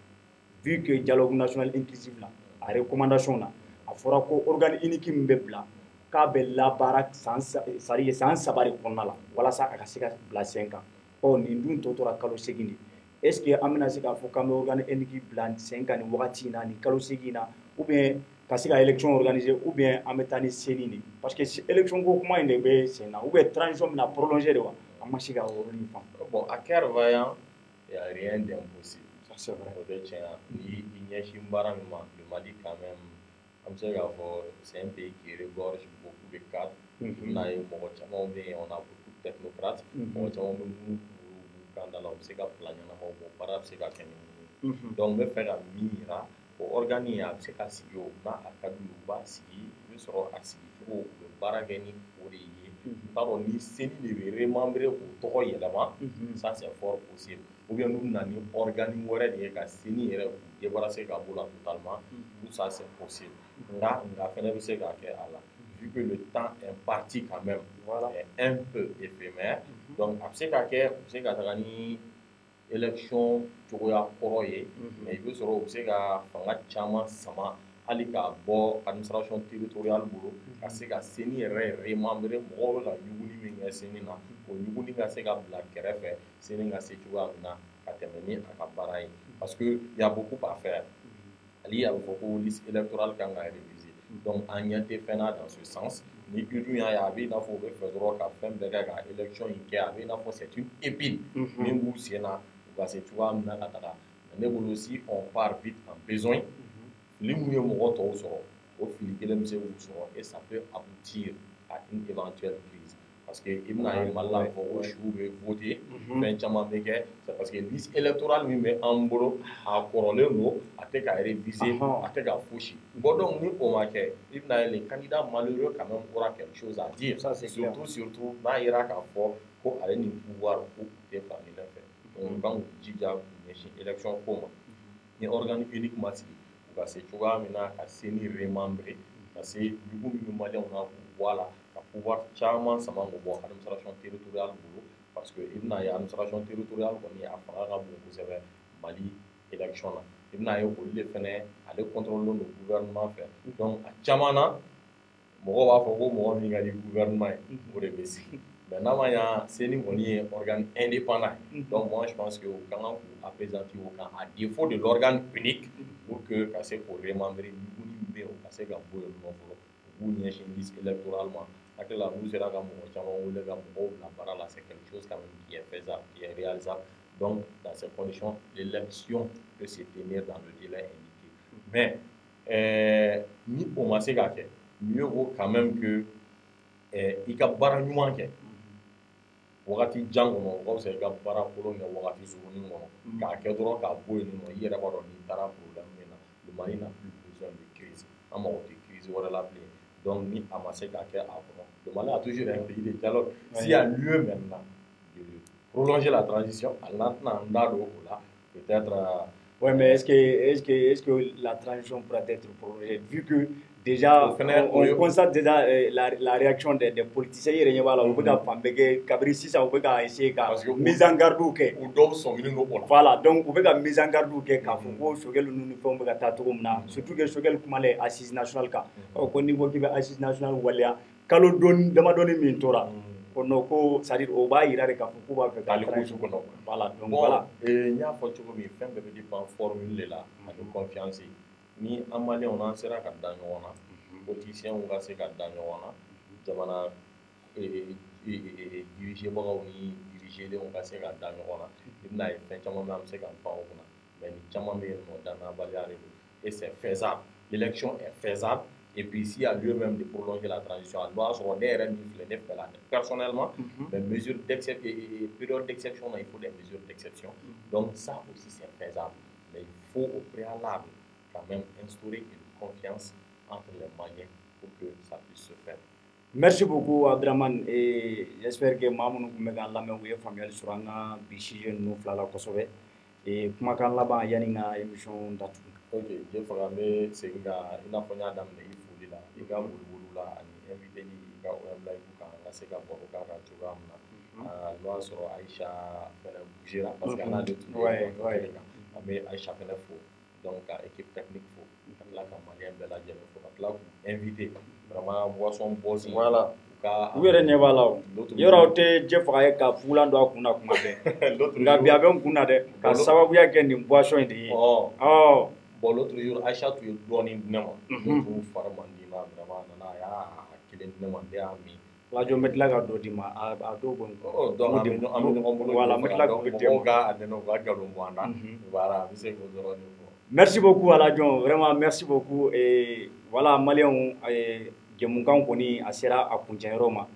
vu que dialogue national inclusif là a recommandation là a fora ko organe unique mbe bila ka be la barak sans sari sans sabari konna la wala sa ka sika bila 5 ans o ni dun to tora kalo segini est-ce que amina sika fo kam organe unique bila 5 ans ni wakati na ni kalo segina ou bien kasi ka élection organisée ou bien en mettant sénini parce que élection ko kuma inde be sénat ou bien transition na prolonger de wa amasi ka o ni fam bon à cœur vaillant il y a rien d'impossible ça c'est vrai o de tient ni igneshi mbara mi ma le Mali quand même am se ga fo c'est un pays qui regorge beaucoup de cadres na y mo chama be on a beaucoup de technocrates mo chama be mu kanda la se ga plan na mo para se ga keni donc me faire mira o organi a se ka sigio na akadu ba sigi ni soro asigi ko barageni o de yi taro ni seni de remember ko to yelama ça c'est fort possible ou bien nous nani organi wore de ka seni ere débarrasser ka bola totalement tout ça c'est possible nga fene se ka ke ala vu que le temps imparti quand même voilà est un peu éphémère donc après ka ke se ka tagani élection cogoya kɔrɔ ye mais i bɛ sɔrɔ u bɛ se ka fanga caman sama hali ka bɔ administration territoriale bolo ka se ka seni yɛrɛ remember mɔgɔw bɛ ka ɲuguni min kɛ seni na o ɲuguni ka se ka bila kɛrɛfɛ seni ka se cogoya min na ka tɛmɛ ni a ka baara ye parce que y a beaucoup à faire hali a bɛ fɔ ko liste électorale kan ka réviser donc an ɲɛ tɛ fɛn na dans ce sens ni dun y'a ye a bɛ i n'a fɔ u bɛ fɛ dɔrɔn ka fɛn bɛɛ kɛ ka élection in kɛ a bɛ i n'a fɔ c'est une épine min b'u sen na parce que tu vois mais aussi on part vite en besoin les mouillés morts au fil et ça peut aboutir à une éventuelle crise parce que il n'a pas mal pour voter c'est parce que liste électorale mais en boulot à coroner l'eau à te réviser à te foucher bon donc nous au marqué il n'a les candidats malheureux quand même aura quelque chose à dire ça c'est surtout n'a ira qu'à fort pour aller nous pouvoir pour défendre les faits donc jija élection koma ni organe unique mati ka se cogoya min na ka seni remember ka se dugu min maliyɛnw na voilà ka pouvoir caman sama ka bɔ administration territoriale bolo parce que i bɛna ye administration territoriale kɔni a fanga ka bon kosɛbɛ Mali élection na i bɛna ye olu de fɛnɛ ale contrôle do gouvernement fɛ donc a caman na mɔgɔw b'a fɔ ko mɔgɔ min ka di gouvernement ye o de bɛ sigi mais n'a c'est une organe indépendant. Donc moi je pense que quand on apaisantit à défaut de l'organe unique pour que c'est pour remembrer nous c'est que vous liste électoralement là nous sera c'est quelque chose quand même qui est faisable, qui est réalisable. Donc dans ces conditions l'élection peut se tenir dans le délai indiqué. Mais ni pour moi c'est mieux vaut quand même que il y a barre wakati jan kɔnɔ o ka fisa i ka baara kolon kɛ wakati surunin kɔnɔ k'a kɛ dɔrɔn k'a bɔ yen nɔ i yɛrɛ b'a dɔn n'i taara problème min na le Mali n'a plus besoin de crise an mago tɛ crise wɛrɛ la bilen donc ni a ma se k'a kɛ a kɔnɔ le Mali a toujours un pays de dialogue s'il y a lieu maintenant de prolonger la transition a n'an tɛna an da don o la peut-être ouais mais est-ce que la transition pourrait être prolongée vu que déjà on constate déjà la réaction des politiciens yɛrɛ ɲɛ b'a la u bɛ ka fan bɛɛ kɛ kabiri sisan u bɛ ka essayer ka mise en garde kɛ u dɔw sɔminen don o la voilà donc u bɛ ka mise en garde kɛ k'a fɔ ko Choguel ninnu ni fɛnw bɛ ka taa cogo min na surtout que Choguel kumalen assise nationale kan ko n'i ko k'i bɛ assise nationale waleya kalo damadɔni min tora ko non ko c'est à dire o b'a yira de k'a fɔ k'u b'a fɛ ka transition kɔnɔ voilà donc voilà n y'a fɔ cogo min fɛn bɛɛ bɛ dépend formule de la ani confiance ni an maliyɛnw n'an sera ka da ɲɔgɔn na politiciens ka se ka da ɲɔgɔn na jamana dirigebagaw ni dirigelenw ka se ka da ɲɔgɔn na i bɛna ye fɛn caman bɛ an bɛ se ka pan o kunna mais ni caman bɛ yen nɔ dannabaliya de don et c'est faisable l'élection est faisable et puis s'il y a lieu même de prolonger la transition a doit sɔrɔ ne yɛrɛ min filɛ ne fɛ la personnellement mais mesures d'exception période d'exception il faut des mesures d'exception donc ça aussi c'est faisable mais il faut au préalable quand même instaurer une confiance entre les Maliens pour que ça puisse se faire. Merci beaucoup Abdraman et j'espère que Mamoudou Mega Lamé ou Famille Suranga Bichije nous flala Kosovo et kumakan laban yani nga émission datu. OK, je ferai mais c'est nga ina fonya dam ne ifuli la i ka wulu la ani invité ni i ka OM live kan ka se ka baro k'a kan cogoya min na n'o y'a sɔrɔ Aïcha fɛnɛ bougera parce que an n'ale tun bɛ an bɛ Aïcha fɛnɛ fo donc ka équipe technique fo ka tila ka maliyɛn bɛɛ lajɛlen fo ka tila k'u invité vraiment boisson boss voilà u yɛrɛ ɲɛ b'a la o yɔrɔ aw tɛ jɛ faga ye ka fugulan don a kun na kuma bɛɛ nka bi a bɛ n kun na dɛ ka sababuya kɛ nin boisson in de ye bon l'autre jour Aïcha tun ye dɔɔnin di ne ma tun fari man di ma vraiment a nana a y'a kelen di ne ma ne y'a min Lajo n bɛ tila ka dɔ d'i ma a dɔw bɛ n kɔ donc an bɛ ɲɔgɔn bolo voilà n bɛ tila k'o di mɔgɔw ka dɛmɛ u ka galon bɔ an na voilà an bɛ se k'o dɔrɔn de fɔ merci beaucoup Alajon vraiment merci beaucoup voilà maliyɛnw jɛmukan kɔni a sera a kuncɛyɔrɔ ma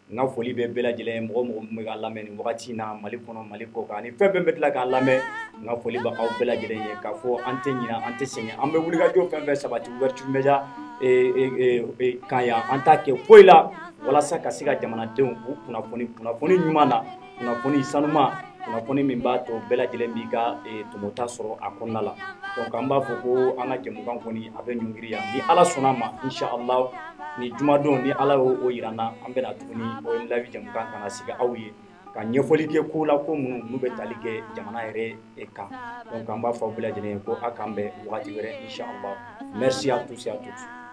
n ka foli bɛ bɛɛ lajɛlen mɔgɔ mɔgɔ min bɛ k'a lamɛn nin wagati in na Mali kɔnɔ Mali kɔ kan ani fɛn fɛn bɛ tila k'a lamɛn n ka foli bɛ aw bɛɛ lajɛlen ye k'a fɔ an tɛ ɲinɛ an tɛ sɛgɛn an bɛ wulikajɔ fɛn fɛn sabati Ouverture Media kan yan an t'a kɛ foyi la walasa ka se ka jamanadenw u kunnafoni ɲuman na kunnafoni sanuman kunnafoni min b'a to bɛɛ lajɛlen b'i ka tɔmɔta sɔrɔ a kɔnɔna la donc an b'a fɔ ko an ka jɛmukan kɔni a bɛ ɲɔngiri yan ni Ala sɔnna ma inshallah ni jumadon ni Ala y'o yira n na an bɛna tuguni OM Live jɛmukan kana sigi aw ye ka ɲɛfɔli kɛ ko la ko minnu bɛ tali kɛ jamana yɛrɛ kan donc an b'a fɔ aw bɛɛ lajɛlen ye ko a k'an bɛn wagati wɛrɛ inshallah merci à tous et à toutes